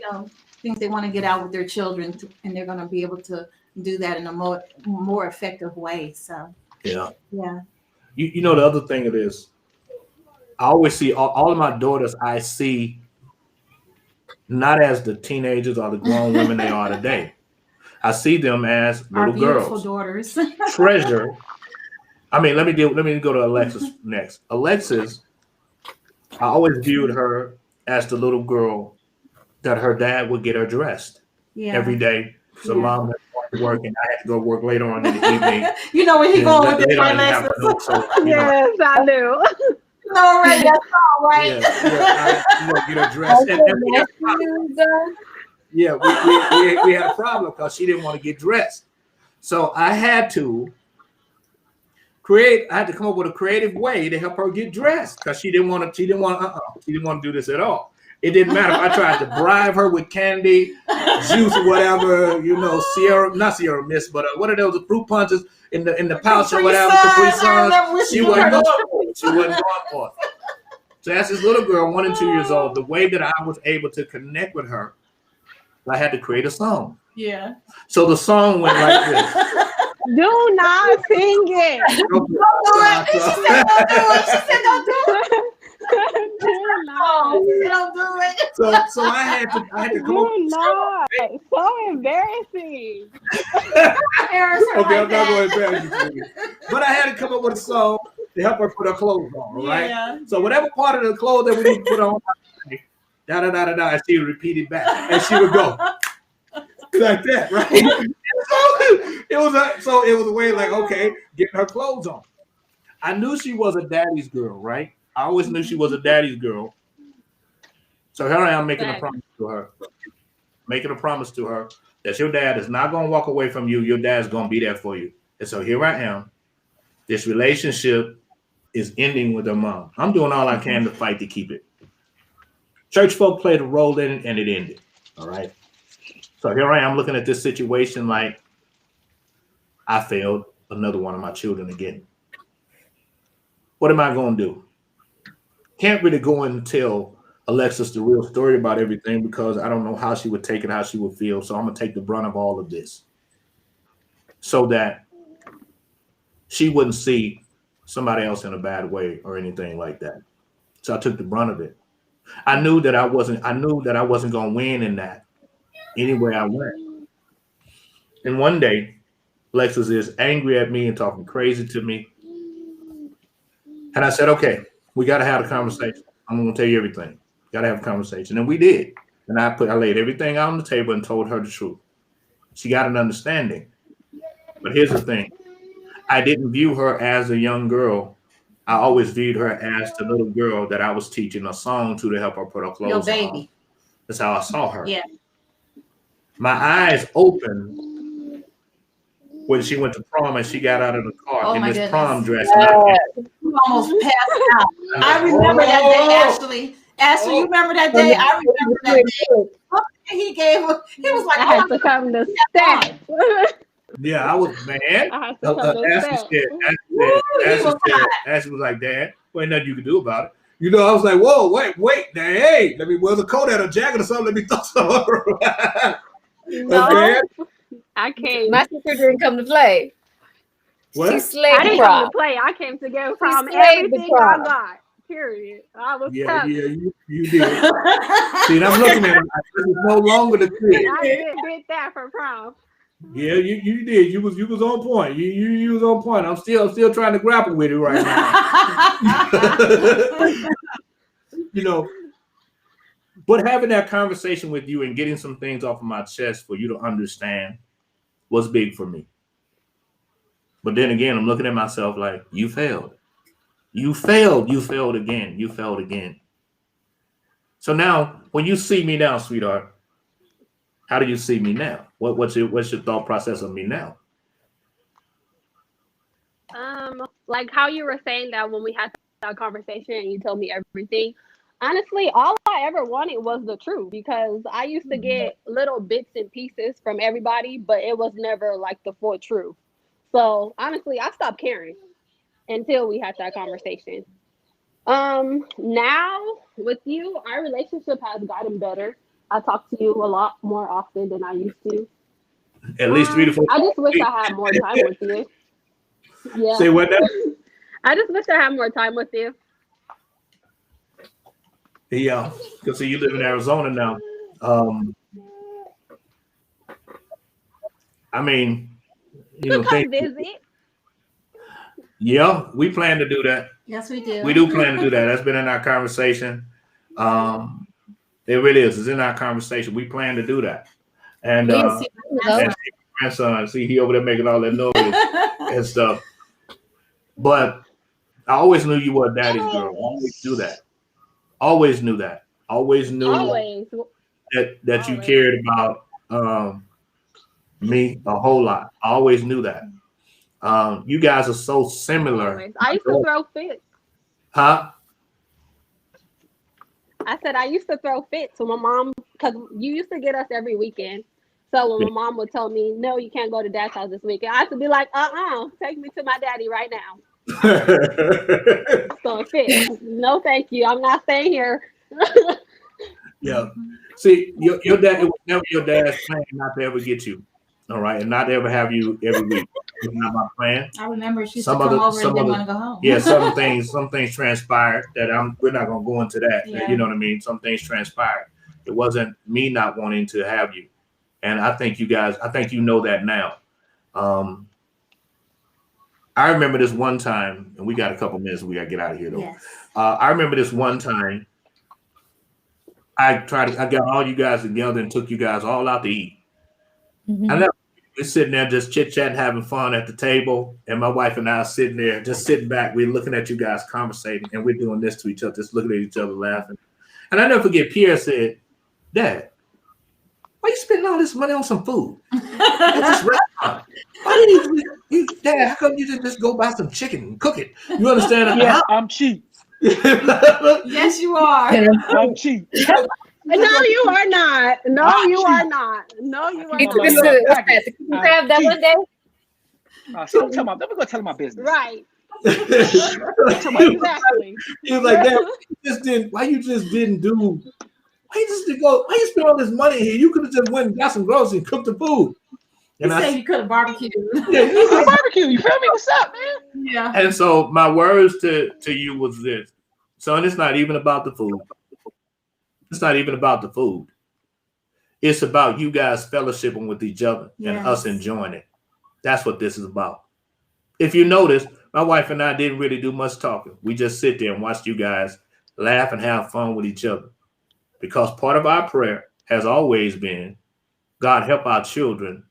Speaker 2: things they want to get out with their children, and they're going to be able to do that in a more effective way. So
Speaker 1: yeah.
Speaker 2: You
Speaker 1: know, the other thing it is, I always see all of my daughters, I see not as the teenagers or the grown women they are today. I see them as little girls.
Speaker 2: Daughters.
Speaker 1: Treasure. I mean, let me go to Alexis next. Alexis, I always viewed her as the little girl that her dad would get her dressed every day. So mom had to work and I had to go work later on in the evening.
Speaker 2: You know where he going with this, Alexis?
Speaker 9: Yes, I do.
Speaker 2: No, right? That's all right.
Speaker 1: Get her dressed. We had a problem because she didn't want to get dressed. So I had to come up with a creative way to help her get dressed because she didn't want to do this at all. It didn't matter if I tried to bribe her with candy, juice, whatever, not Sierra Mist, but what are those, the fruit punches in the pouch or whatever, Capri Suns. She wasn't going for it. So as this little girl, 1 and 2 years old, the way that I was able to connect with her, I had to create a song.
Speaker 2: Yeah.
Speaker 1: So the song went like this.
Speaker 9: Do not sing it.
Speaker 2: Don't do it. She said don't do it. Don't do it.
Speaker 1: So I had to come up with a song.
Speaker 9: So embarrassing.
Speaker 1: Okay, I'm not going to embarrass you. But I had to come up with a song to help her put her clothes on, right?
Speaker 2: Yeah.
Speaker 1: So whatever part of the clothes that we need to put on, da da da da da, and she would repeat it back, and she would go like that, right? It was a way like, okay, getting her clothes on. I knew she was a daddy's girl, right? I always knew she was a daddy's girl. So here I am making a promise to her that your dad is not going to walk away from you. Your dad's going to be there for you. And so here I am. This relationship is ending with her mom. I'm doing all I can to fight to keep it. Church folk played a role in it, and it ended. All right. So here I am looking at this situation like I failed another one of my children again. What am I going to do? Can't really go and tell Alexis the real story about everything because I don't know how she would take it, how she would feel. So I'm going to take the brunt of all of this so that she wouldn't see somebody else in a bad way or anything like that. So I took the brunt of it. I knew that I wasn't going to win in that anywhere I went. And one day, Alexis is angry at me and talking crazy to me. And I said, okay, we got to have a conversation. I'm going to tell you everything. Got to have a conversation. And we did. And I laid everything out on the table and told her the truth. She got an understanding. But here's the thing. I didn't view her as a young girl. I always viewed her as the little girl that I was teaching a song to help her put her clothes on.
Speaker 2: Your baby.
Speaker 1: That's how I saw her.
Speaker 2: Yeah.
Speaker 1: My eyes opened when she went to prom and she got out of the car in this prom dress.
Speaker 2: You almost passed out. I remember that day, Ashley. Ashley, you remember that day? I remember that day. He gave her, he was like,
Speaker 9: I had to come to step.
Speaker 1: Yeah, I was mad. Ashley was like, Dad, well, ain't nothing you can do about it. You know, I was like, whoa, wait, Dad, hey, let me wear the coat and a jacket or something. Let me throw some.
Speaker 9: No,
Speaker 1: okay?
Speaker 9: I can't.
Speaker 6: My sister didn't come to play.
Speaker 1: What?
Speaker 6: She slayed
Speaker 9: I didn't
Speaker 6: the
Speaker 9: come
Speaker 6: prom.
Speaker 9: to play. I came to go from
Speaker 6: slayed the
Speaker 9: everything I
Speaker 6: prom.
Speaker 9: got. Period. I was
Speaker 1: Yeah,
Speaker 9: tough.
Speaker 1: you did. See, I'm looking at him. This is no longer the kid.
Speaker 9: I did that for prom.
Speaker 1: Yeah, you did. You was on point. You was on point. I'm still trying to grapple with it right now. You know, but having that conversation with you and getting some things off of my chest for you to understand was big for me. But then again, I'm looking at myself like, you failed. You failed. You failed again. You failed again. So now, when you see me now, sweetheart, how do you see me now? What's your thought process of me now?
Speaker 9: Like how you were saying that when we had that conversation and you told me everything. Honestly, all I ever wanted was the truth because I used to get little bits and pieces from everybody, but it was never like the full truth. So honestly, I stopped caring until we had that conversation. Now with you, our relationship has gotten better. I talk to you a lot more often than I used to.
Speaker 1: At least 3 to 4
Speaker 9: I just wish
Speaker 1: weeks.
Speaker 9: I had more time with you. Yeah.
Speaker 1: Say what now?
Speaker 9: I just wish I had more time with you.
Speaker 1: Yeah, because see, you live in Arizona now. I mean, you know,
Speaker 9: Come visit.
Speaker 1: Yeah, we plan to do that.
Speaker 2: Yes, we do.
Speaker 1: We do plan to do that. That's been in our conversation. It really is. It's in our conversation. We plan to do that. And grandson, see, he over there making all that noise and stuff. But I always knew you were a daddy's girl. Always knew that. Always knew that. Always knew that you cared about me a whole lot. I always knew that. You guys are so similar.
Speaker 9: I used to throw fits.
Speaker 1: Huh?
Speaker 9: I said I used to throw fits when my mom, because you used to get us every weekend. So when my mom would tell me, no, you can't go to dad's house this weekend, I have to be like, take me to my daddy right now. So fits. No, thank you. I'm not staying here.
Speaker 1: Yeah. See, your dad, it was never your dad's plan not to ever get you. All right. And not to ever have you every week. It's not my plan.
Speaker 2: I remember she used to come over and didn't want to go home.
Speaker 1: Yeah, some things transpired that we're not gonna go into that.
Speaker 2: Yeah.
Speaker 1: You know what I mean? Some things transpired. It wasn't me not wanting to have you. And I think you know that now. I remember this one time, and we got a couple minutes, we gotta get out of here though.
Speaker 2: Yes.
Speaker 1: I remember this one time I got all you guys together and took you guys all out to eat.
Speaker 6: Mm-hmm.
Speaker 1: I never we're sitting there just chit-chatting, having fun at the table, and my wife and I are sitting there, just sitting back. We're looking at you guys conversating, and we're doing this to each other, just looking at each other, laughing. And I never forget, Pierre said, "Dad, why you spending all this money on some food at this restaurant? Why didn't you Dad, how come you didn't just go buy some chicken and cook it? You understand?"
Speaker 10: Yeah, I'm cheap.
Speaker 2: Yes, you are.
Speaker 10: I'm cheap.
Speaker 9: No, you are not. No, you are not. No, you are
Speaker 6: You
Speaker 9: not.
Speaker 6: took us to grab that one day.
Speaker 10: So let me go tell my business.
Speaker 9: Right.
Speaker 1: Exactly. He was like, "Dad, why you just didn't spend all this money here? You could have just went and got some groceries and cooked the food."
Speaker 2: And you said you could have barbecued.
Speaker 1: Yeah, you could
Speaker 10: barbecue. You feel me? What's up, man?
Speaker 2: Yeah.
Speaker 1: And so my words to you was this: son, it's not even about the food. It's not even about the food. It's about you guys fellowshipping with each other and us enjoying it. That's what this is about. If you notice, my wife and I didn't really do much talking. We just sit there and watch you guys laugh and have fun with each other. Because part of our prayer has always been, God, help our children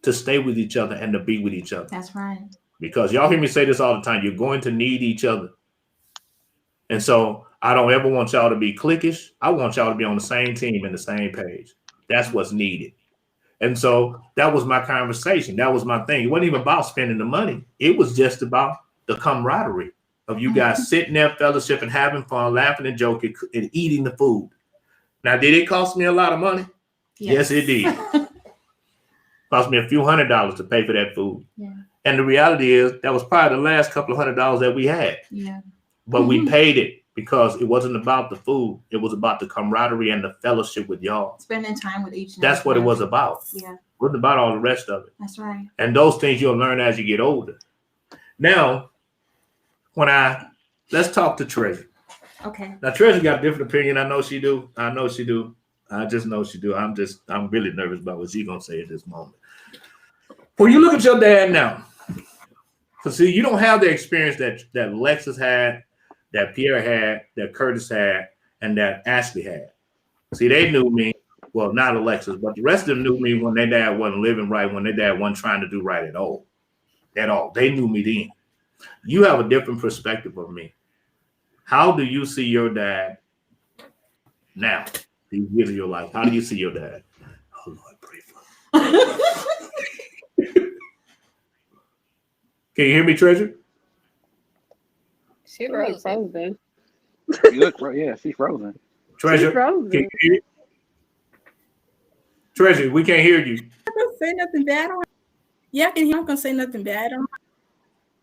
Speaker 1: to stay with each other and to be with each other.
Speaker 2: That's right.
Speaker 1: Because y'all hear me say this all the time. You're going to need each other. And so I don't ever want y'all to be cliquish. I want y'all to be on the same team and the same page. That's what's needed. And so that was my conversation. That was my thing. It wasn't even about spending the money. It was just about the camaraderie of you guys sitting there, fellowship, and having fun, laughing and joking, and eating the food. Now, did it cost me a lot of money? Yes, it did. Cost me a few $100s to pay for that food.
Speaker 2: Yeah.
Speaker 1: And the reality is that was probably the last couple of $100s that we had.
Speaker 2: Yeah.
Speaker 1: But we paid it because it wasn't about the food. It was about the camaraderie and the fellowship with y'all.
Speaker 2: Spending time with each other.
Speaker 1: That's what it was about.
Speaker 2: Yeah.
Speaker 1: It wasn't about all the rest of it.
Speaker 2: That's right.
Speaker 1: And those things you'll learn as you get older. Now, let's talk to Treasure.
Speaker 2: Okay.
Speaker 1: Now, Treasure got a different opinion. I know she do. I just know she do. I'm really nervous about what she's going to say at this moment. When you look at your dad now, because see, you don't have the experience that Lexus had, that Pierre had, that Curtis had, and that Ashley had. See, they knew me, well, not Alexis, but the rest of them knew me when their dad wasn't living right, when their dad wasn't trying to do right at all. They knew me then. You have a different perspective of me. How do you see your dad now? These years of your life, how do you see your dad? Oh, Lord, pray for him. Can you hear me, Treasure?
Speaker 6: She
Speaker 9: Like
Speaker 6: frozen.
Speaker 9: frozen.
Speaker 10: You look, yeah, she's frozen.
Speaker 1: Treasure,
Speaker 9: She's frozen.
Speaker 1: can you hear? Treasure, we can't hear you.
Speaker 5: I'm not gonna say nothing bad on her. Yeah, I can hear. I'm not gonna say nothing bad on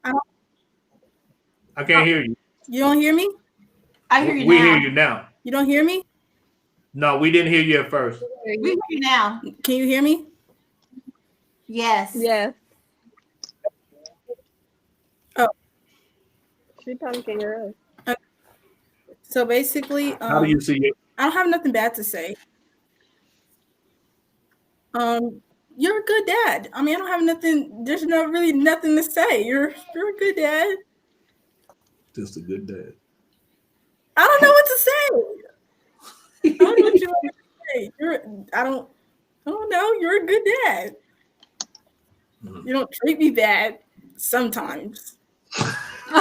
Speaker 5: her.
Speaker 1: I can't hear you.
Speaker 5: You don't hear me?
Speaker 2: I hear you
Speaker 1: We
Speaker 2: now.
Speaker 1: hear you now.
Speaker 5: You don't hear me?
Speaker 1: No, we didn't hear you at first.
Speaker 2: We hear you now.
Speaker 5: Can you hear me?
Speaker 2: Yes.
Speaker 9: Yes.
Speaker 5: Oh.
Speaker 9: She probably can't hear us.
Speaker 5: So basically,
Speaker 1: How do you see it?
Speaker 5: I don't have nothing bad to say. You're a good dad. I mean, I don't have nothing. There's not really nothing to say. You're a good dad.
Speaker 1: Just a good dad.
Speaker 5: I don't know what to say. I don't know what you want me to say. I don't know. You're a good dad. You don't treat me bad sometimes. We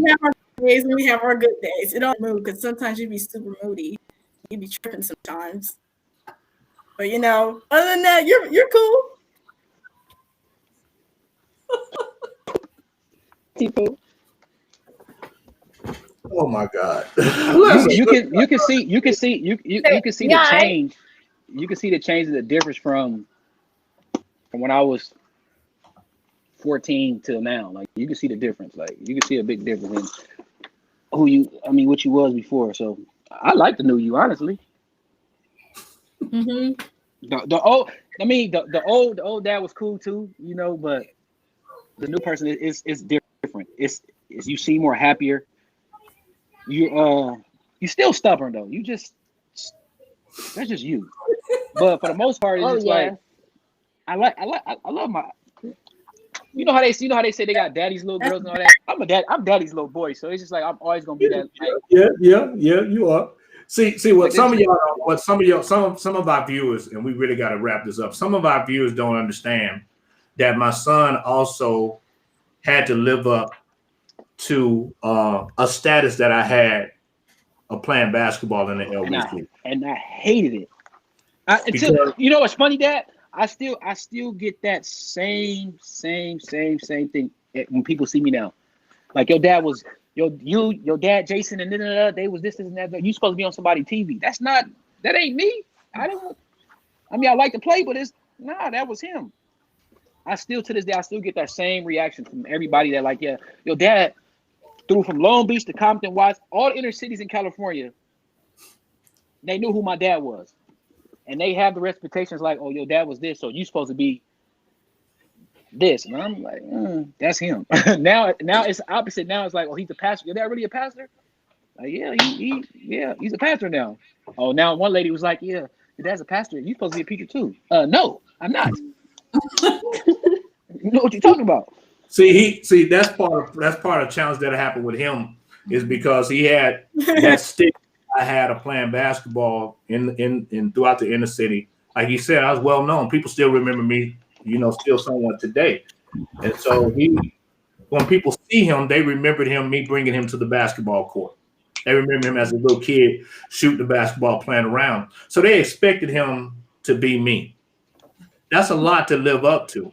Speaker 5: have our days and we have our good days. It don't move because sometimes you be super moody. You be tripping sometimes. But you know, other than that, you're cool.
Speaker 9: People.
Speaker 1: Oh my God.
Speaker 10: You can see the
Speaker 6: Yeah,
Speaker 10: change. You can see the change of the difference from when I was 14 till now. Like you can see the difference. Like you can see a big difference in what you was before. So I like the new you, honestly.
Speaker 5: Mm-hmm.
Speaker 10: The old dad was cool too, you know, but the new person is different. It's you seem more happier. You still stubborn though. That's just you. But for the most part, it's just like I love my. You know how they say they got daddy's little girls and all that. I'm daddy's little boy, so it's just like I'm always gonna be that. Like,
Speaker 1: Yeah, you are. See what
Speaker 10: like
Speaker 1: some of y'all, some of our viewers, and we really got to wrap this up. Some of our viewers don't understand that my son also had to live up to a status that I had of playing basketball in the LBC,
Speaker 10: and I hated it. Until you know what's funny, Dad? I still get that same thing when people see me now. Like your dad was your dad Jason and they was this and that. You supposed to be on somebody's TV. That ain't me. I like to play, but that was him. I still to this day I still get that same reaction from everybody that like, yeah, your dad threw from Long Beach to Compton, Watts, all the inner cities in California. They knew who my dad was. And they have the reputations like, oh, your dad was this, so you supposed to be this. And I'm like, that's him. now it's opposite. Now it's like, oh, he's a pastor. Your dad really a pastor? Like, yeah, he's a pastor now. Oh, now one lady was like, yeah, your dad's a pastor. You supposed to be a preacher too. No, I'm not. You know what you're talking about. See,
Speaker 1: that's part of the challenge that happened with him is because he had that stick I had of playing basketball in throughout the inner city. Like he said, I was well known. People still remember me, still somewhat today. And so when people see him, they remembered me bringing him to the basketball court. They remember him as a little kid shooting the basketball, playing around. So they expected him to be me. That's a lot to live up to.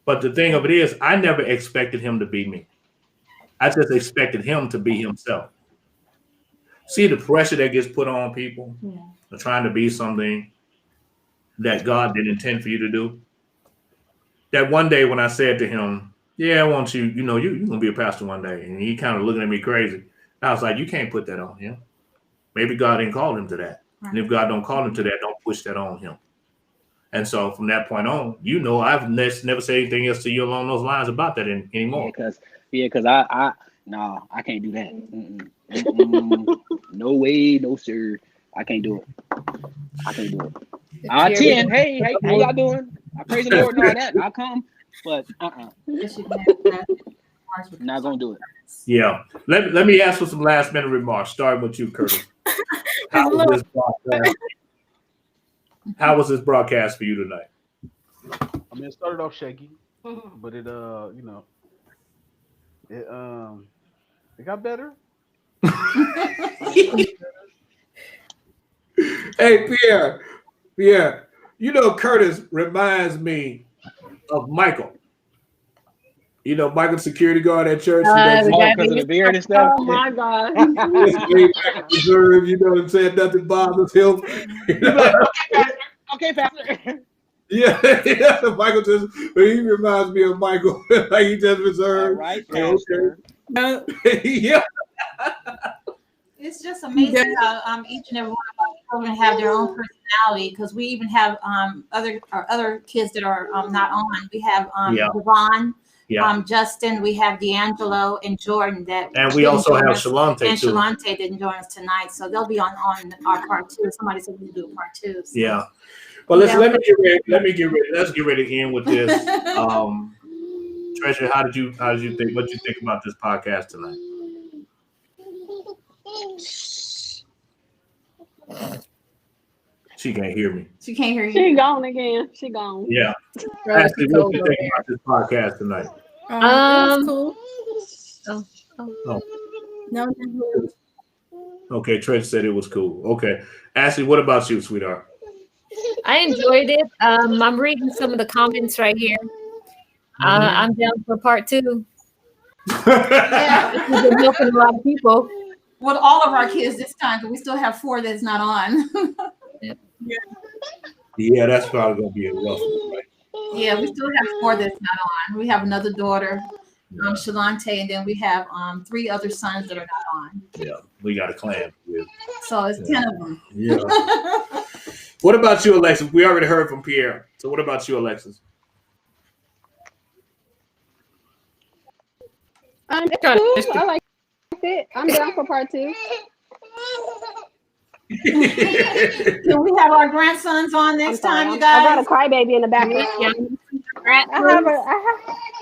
Speaker 1: But the thing of it is, I never expected him to be me. I just expected him to be himself. See the pressure that gets put on people for trying to be something that God didn't intend for you to do. That one day when I said to him, yeah, I want you, you're going to be a pastor one day. And he kind of looking at me crazy. I was like, you can't put that on him. Maybe God didn't call him to that. And if God don't call him to that, don't push that on him. And so from that point on, I've never said anything else to you along those lines about that anymore.
Speaker 10: Because I can't do that. No way, no sir. I can't do it. I 10. Hey, how y'all doing? I praise the Lord and all that. I'll come, but not gonna do it.
Speaker 1: Yeah. Let me ask for some last minute remarks, starting with you, Curtis. How was this broadcast for you tonight?
Speaker 4: I mean, it started off shaky, but it it got better.
Speaker 1: Hey, Pierre,
Speaker 8: You know, Curtis reminds me of Michael. You know, Michael, security guard at church.
Speaker 10: Because of the beard and stuff.
Speaker 9: Oh my God.
Speaker 8: Reserve, you know what I'm saying? Nothing bothers him.
Speaker 10: Okay, Pastor.
Speaker 8: Yeah, Michael just, but he reminds me of Michael. Like he just reserved.
Speaker 10: All right,
Speaker 8: Like,
Speaker 10: Pastor.
Speaker 8: okay. Yeah.
Speaker 2: It's just amazing how each and every one of our children have their own personality, because we even have other kids that are not on. We have Devon, Justin, we have D'Angelo and Jordan
Speaker 1: and we also have Shalante
Speaker 2: and
Speaker 1: too.
Speaker 2: Shalante didn't join us tonight, so they'll be on our part two. Somebody said we do a part two. So.
Speaker 1: Yeah. Well, let's get ready to end with this. Treasure, how did you think? What did you think about this podcast tonight? She can't hear me.
Speaker 2: She can't hear you.
Speaker 9: She gone again. She gone.
Speaker 1: Yeah. Ashley, what did you think about this podcast tonight?
Speaker 5: It was cool.
Speaker 1: Oh.
Speaker 5: No.
Speaker 1: Okay, Treasure said it was cool. Okay. Ashley, what about you, sweetheart?
Speaker 6: I enjoyed it. I'm reading some of the comments right here. I'm down for part two.
Speaker 2: Yeah.
Speaker 6: We've been helping a lot of people.
Speaker 2: With all of our kids this time, but we still have 4 that's not on.
Speaker 1: Yeah, that's probably gonna be a rough one, right?
Speaker 2: Yeah, we still have 4 that's not on. We have another daughter, Shalante, and then we have 3 other sons that are not on.
Speaker 1: Yeah, we got a clan. Yeah.
Speaker 2: So it's 10 of them.
Speaker 1: Yeah. What about you, Alexis? We already heard from Pierre. So what about you, Alexis?
Speaker 9: It's cool. I like it. I'm down for part 2.
Speaker 2: Can we have our grandsons on next time, you guys?
Speaker 9: I got a crybaby in the background. I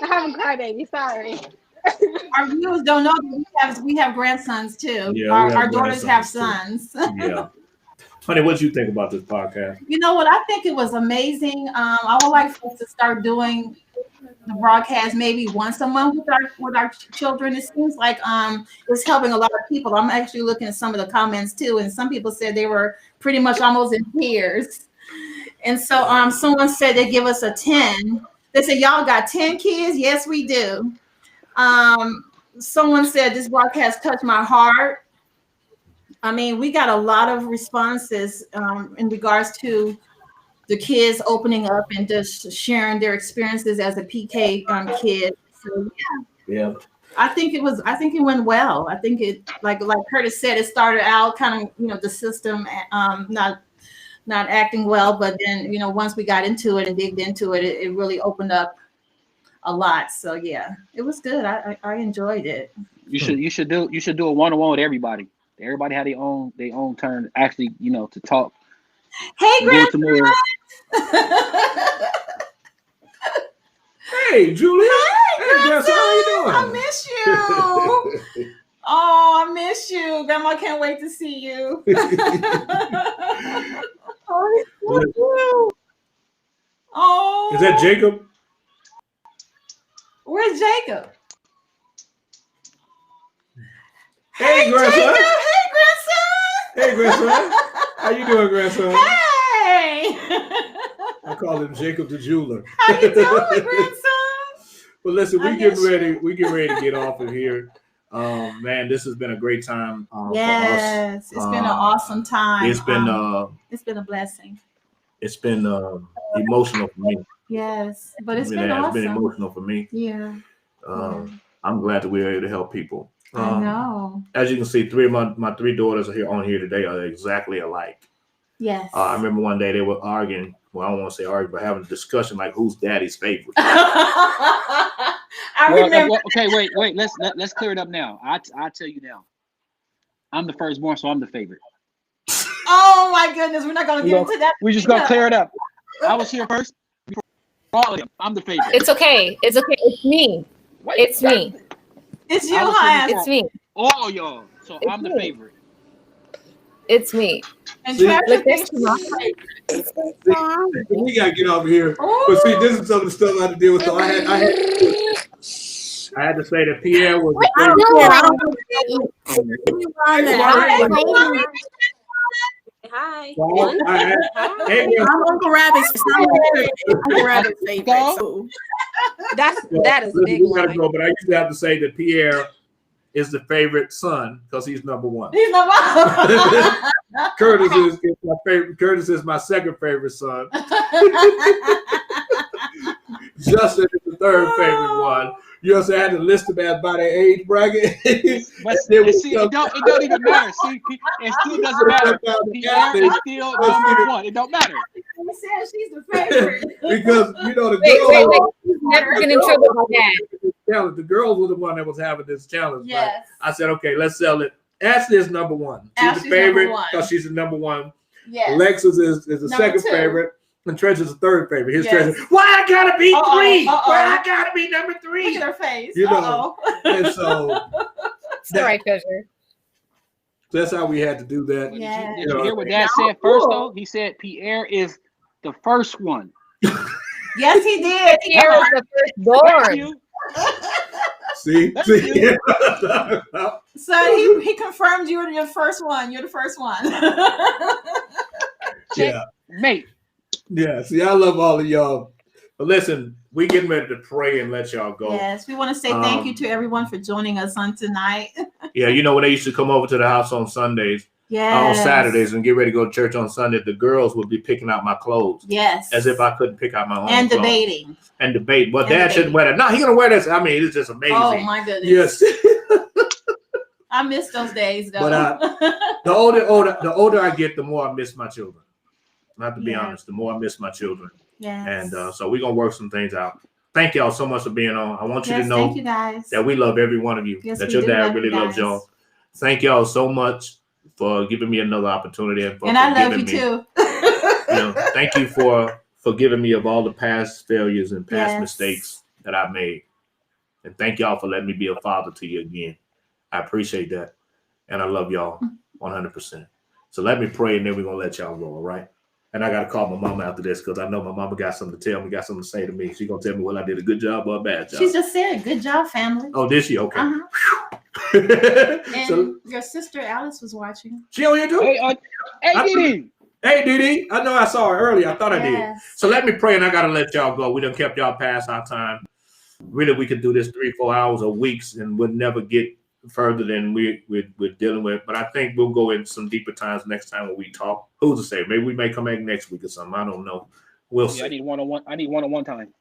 Speaker 9: have a crybaby. Sorry.
Speaker 2: Our viewers don't know that we have grandsons too.
Speaker 1: Yeah,
Speaker 2: our daughters have sons.
Speaker 1: Yeah. Honey, what do you think about this podcast?
Speaker 2: You know what? I think it was amazing. I would like for us to start doing the broadcast maybe once a month with our children. It seems like it's helping a lot of people. I'm actually looking at some of the comments too, and some people said they were pretty much almost in tears. And so someone said they give us a 10. They said, y'all got 10 kids? Yes, we do. Someone said this broadcast touched my heart. I mean, we got a lot of responses in regards to the kids opening up and just sharing their experiences as a PK kid. So
Speaker 1: yeah.
Speaker 2: I think it went well. I think it, like Curtis said, it started out kind of, the system not acting well, but then, once we got into it and digged into it, it really opened up a lot. So yeah, it was good. I enjoyed it.
Speaker 10: You should do a one-on-one with everybody. Everybody had their own turn, actually, to talk.
Speaker 2: Hey, grandson.
Speaker 8: Hey, Julia.
Speaker 2: Hey, grandson.
Speaker 8: How you doing?
Speaker 2: I miss you. Oh, I miss you. Grandma can't wait to see you. Oh.
Speaker 1: Is that Jacob?
Speaker 2: Where's Jacob?
Speaker 8: Hey, grandson.
Speaker 2: Jacob.
Speaker 8: Hey, grandson. How you doing, grandson?
Speaker 2: Hey.
Speaker 8: I call him Jacob the jeweler.
Speaker 2: How you doing, grandson?
Speaker 8: Well, listen, we get ready to get off of here. Man, this has been a great time.
Speaker 2: Yes,
Speaker 8: for us.
Speaker 2: It's been an awesome time.
Speaker 8: It's been
Speaker 2: a blessing.
Speaker 1: It's been emotional for me.
Speaker 2: Yes, but it's been awesome.
Speaker 1: It's been emotional for me.
Speaker 2: Yeah.
Speaker 1: I'm glad that we were able to help people.
Speaker 2: I know.
Speaker 1: As you can see, 3 of my 3 daughters are here today are exactly alike.
Speaker 2: Yes.
Speaker 1: I remember one day they were arguing. Well, I don't want to say arguing, but having a discussion like who's daddy's favorite.
Speaker 2: I remember.
Speaker 10: Okay, wait. Let's clear it up now. I tell you now. I'm the firstborn, so I'm the favorite.
Speaker 2: Oh my goodness, we're not gonna get into that.
Speaker 10: We're just gonna clear it up. I was here first. All of them. I'm the favorite.
Speaker 6: It's okay. It's me. It's me.
Speaker 2: It's you, Haya.
Speaker 6: It's me.
Speaker 10: All y'all. So
Speaker 6: It's
Speaker 10: I'm the
Speaker 6: me.
Speaker 10: favorite.
Speaker 6: It's me.
Speaker 2: And Treasure thinks
Speaker 6: she's my favorite.
Speaker 8: We gotta get off here. But see, this is some of the stuff I had to deal with. So I
Speaker 1: had to say that Pierre was.
Speaker 9: Hi.
Speaker 8: Well,
Speaker 9: Hi.
Speaker 8: hey,
Speaker 5: I'm Uncle Rabbit's. Uncle Rabbit's favorite. So
Speaker 9: That is a big
Speaker 8: we gotta
Speaker 9: one.
Speaker 8: go, but I used to have to say that Pierre is the favorite son because he's number one.
Speaker 2: He's number one.
Speaker 8: Curtis is my favorite. Curtis is my second favorite son. Justin is the third favorite one. You know, so I had to list them as by their age bracket.
Speaker 10: But see, it don't even matter. See, it still doesn't matter. Pierre is still number one. It don't matter.
Speaker 2: He said she's the favorite.
Speaker 8: Because you know the
Speaker 6: Wait.
Speaker 8: girls.
Speaker 6: Never get in trouble with that.
Speaker 8: Challenge. The girls were the one that was having this challenge.
Speaker 2: Yes.
Speaker 8: But I said, okay, let's sell it. Ashley is number one. She's
Speaker 2: Ashley's
Speaker 8: the favorite
Speaker 2: number one.
Speaker 8: because she's the number one.
Speaker 2: Yes.
Speaker 8: Alexis is the
Speaker 2: Number
Speaker 8: second
Speaker 2: two.
Speaker 8: favorite. And Treasure's the third favorite. His
Speaker 2: Yes.
Speaker 8: Treasure, why I gotta be three?
Speaker 2: Uh-oh.
Speaker 8: Why I gotta be number three?
Speaker 2: Look at her face.
Speaker 8: You know, and so
Speaker 6: It's the right pleasure.
Speaker 8: that's how we had to do that.
Speaker 2: Yeah.
Speaker 10: Did you hear what Dad said first though? He said Pierre is the first one.
Speaker 2: Yes, he did.
Speaker 6: Pierre was the
Speaker 10: Thank
Speaker 6: firstborn.
Speaker 10: you.
Speaker 8: See?
Speaker 2: So he confirmed you were the first one. You're the first one.
Speaker 8: Yeah.
Speaker 10: Mate.
Speaker 8: Yeah. See, I love all of y'all. But listen, we getting ready to pray and let y'all go.
Speaker 2: Yes, we want to say thank you to everyone for joining us on tonight.
Speaker 8: Yeah, you know when they used to come over to the house on Sundays, on
Speaker 2: Yes.
Speaker 8: Saturdays, and get ready to go to church on Sunday, the girls would be picking out my clothes.
Speaker 2: Yes.
Speaker 8: As if I couldn't pick out my own
Speaker 2: And
Speaker 8: clothes.
Speaker 2: debating.
Speaker 8: And debate. Well,
Speaker 2: And
Speaker 8: Dad shouldn't
Speaker 2: debating.
Speaker 8: wear that. No, he's gonna wear this. I mean, it's just amazing.
Speaker 2: Oh my goodness.
Speaker 8: Yes.
Speaker 2: I miss those days though.
Speaker 8: But the older I get, the more I miss my children. Not to be
Speaker 2: Yeah.
Speaker 8: honest, the more I miss my children.
Speaker 2: yes.
Speaker 8: And so we're gonna work some things out. Thank y'all so much for being on. I want you
Speaker 2: Yes,
Speaker 8: to know
Speaker 2: thank you guys.
Speaker 8: that we love every one of you.
Speaker 2: Yes,
Speaker 8: that
Speaker 2: we
Speaker 8: your
Speaker 2: do
Speaker 8: dad
Speaker 2: love
Speaker 8: really
Speaker 2: you
Speaker 8: loves
Speaker 2: guys.
Speaker 8: y'all. Thank y'all so much for giving me another opportunity and for
Speaker 2: And I love you
Speaker 8: forgiving me.
Speaker 2: too.
Speaker 8: You know, thank you for forgiving me of all the past failures and past
Speaker 2: Yes.
Speaker 8: mistakes that I made. And thank y'all for letting me be a father to you again. I appreciate that. And I love y'all 100%. So let me pray and then we're going to let y'all go, all right? And I got to call my mama after this because I know my mama got something to tell me, got something to say to me. She's going to tell me whether I did a good job or a bad job.
Speaker 2: She just said, good job, family.
Speaker 8: Oh, did she? Okay.
Speaker 2: Uh-huh. And
Speaker 8: So
Speaker 2: your sister Alice was watching.
Speaker 8: she on here too?
Speaker 10: Hey, Didi.
Speaker 8: Hey, Didi. I know I saw her earlier. I thought I did.
Speaker 2: Yes.
Speaker 8: So let me pray, and I got to let y'all go. We done kept y'all past our time. Really, we could do this 3-4 hours or weeks and would never get further than we're dealing with. But I think we'll go in some deeper times next time when we talk. Who's to say? Maybe we may come back next week or something. I don't know. We'll
Speaker 10: Yeah, I
Speaker 8: see.
Speaker 10: need one-on-one. I need one-on-one time.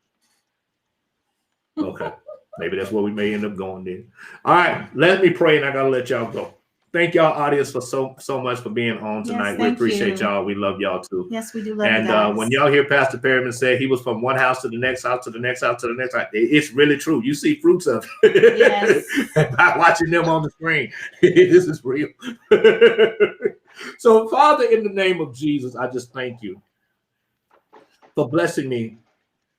Speaker 8: Okay. Maybe that's where we may end up going then. All right. Let me pray, and I got to let y'all go. Thank y'all, audience, for so much for being on tonight.
Speaker 2: Yes,
Speaker 8: We
Speaker 2: thank
Speaker 8: appreciate
Speaker 2: you.
Speaker 8: y'all. We love y'all too.
Speaker 2: Yes, we do love
Speaker 8: And
Speaker 2: you guys.
Speaker 8: when y'all hear Pastor Perryman say he was from one house to the next house to the next house to the next house, it's really true. You see fruits of it
Speaker 2: Yes.
Speaker 8: by watching them on the screen. This is real. So, Father, in the name of Jesus, I just thank you for blessing me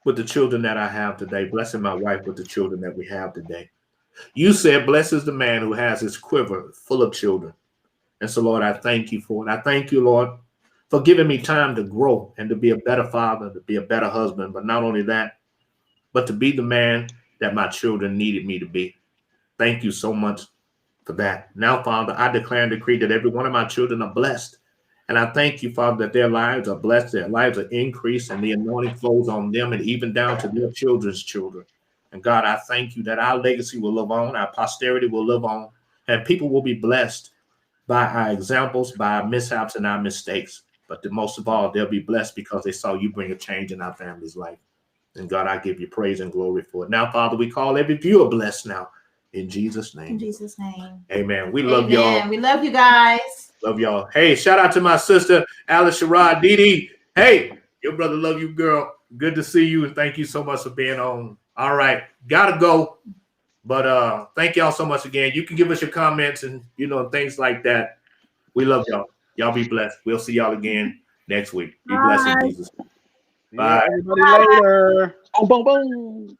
Speaker 8: with the children that I have today, blessing my wife with the children that we have today. You said, blessed is the man who has his quiver full of children. And so, Lord, I thank you for it. I thank you, Lord, for giving me time to grow and to be a better father, to be a better husband. But not only that, but to be the man that my children needed me to be. Thank you so much for that. Now, Father, I declare and decree that every one of my children are blessed. And I thank you, Father, that their lives are blessed, their lives are increased, and the anointing flows on them and even down to their children's children. And God, I thank you that our legacy will live on, our posterity will live on, and people will be blessed by our examples, by our mishaps and our mistakes. But most of all, they'll be blessed because they saw you bring a change in our family's life. And God, I give you praise and glory for it. Now, Father, we call every viewer blessed now. In Jesus' name.
Speaker 2: In Jesus' name.
Speaker 8: Amen. We love y'all.
Speaker 2: We love you guys.
Speaker 8: Love y'all. Hey, shout out to my sister, Alice Sherrod, Didi. Hey, your brother love you, girl. Good to see you. And thank you so much for being on. All right. Gotta go. But thank y'all so much again. You can give us your comments and, things like that. We love y'all. Y'all be blessed. We'll see y'all again next week. Be blessed in Jesus.
Speaker 10: Bye.
Speaker 8: Bye.
Speaker 10: Everybody later. Boom, boom, boom.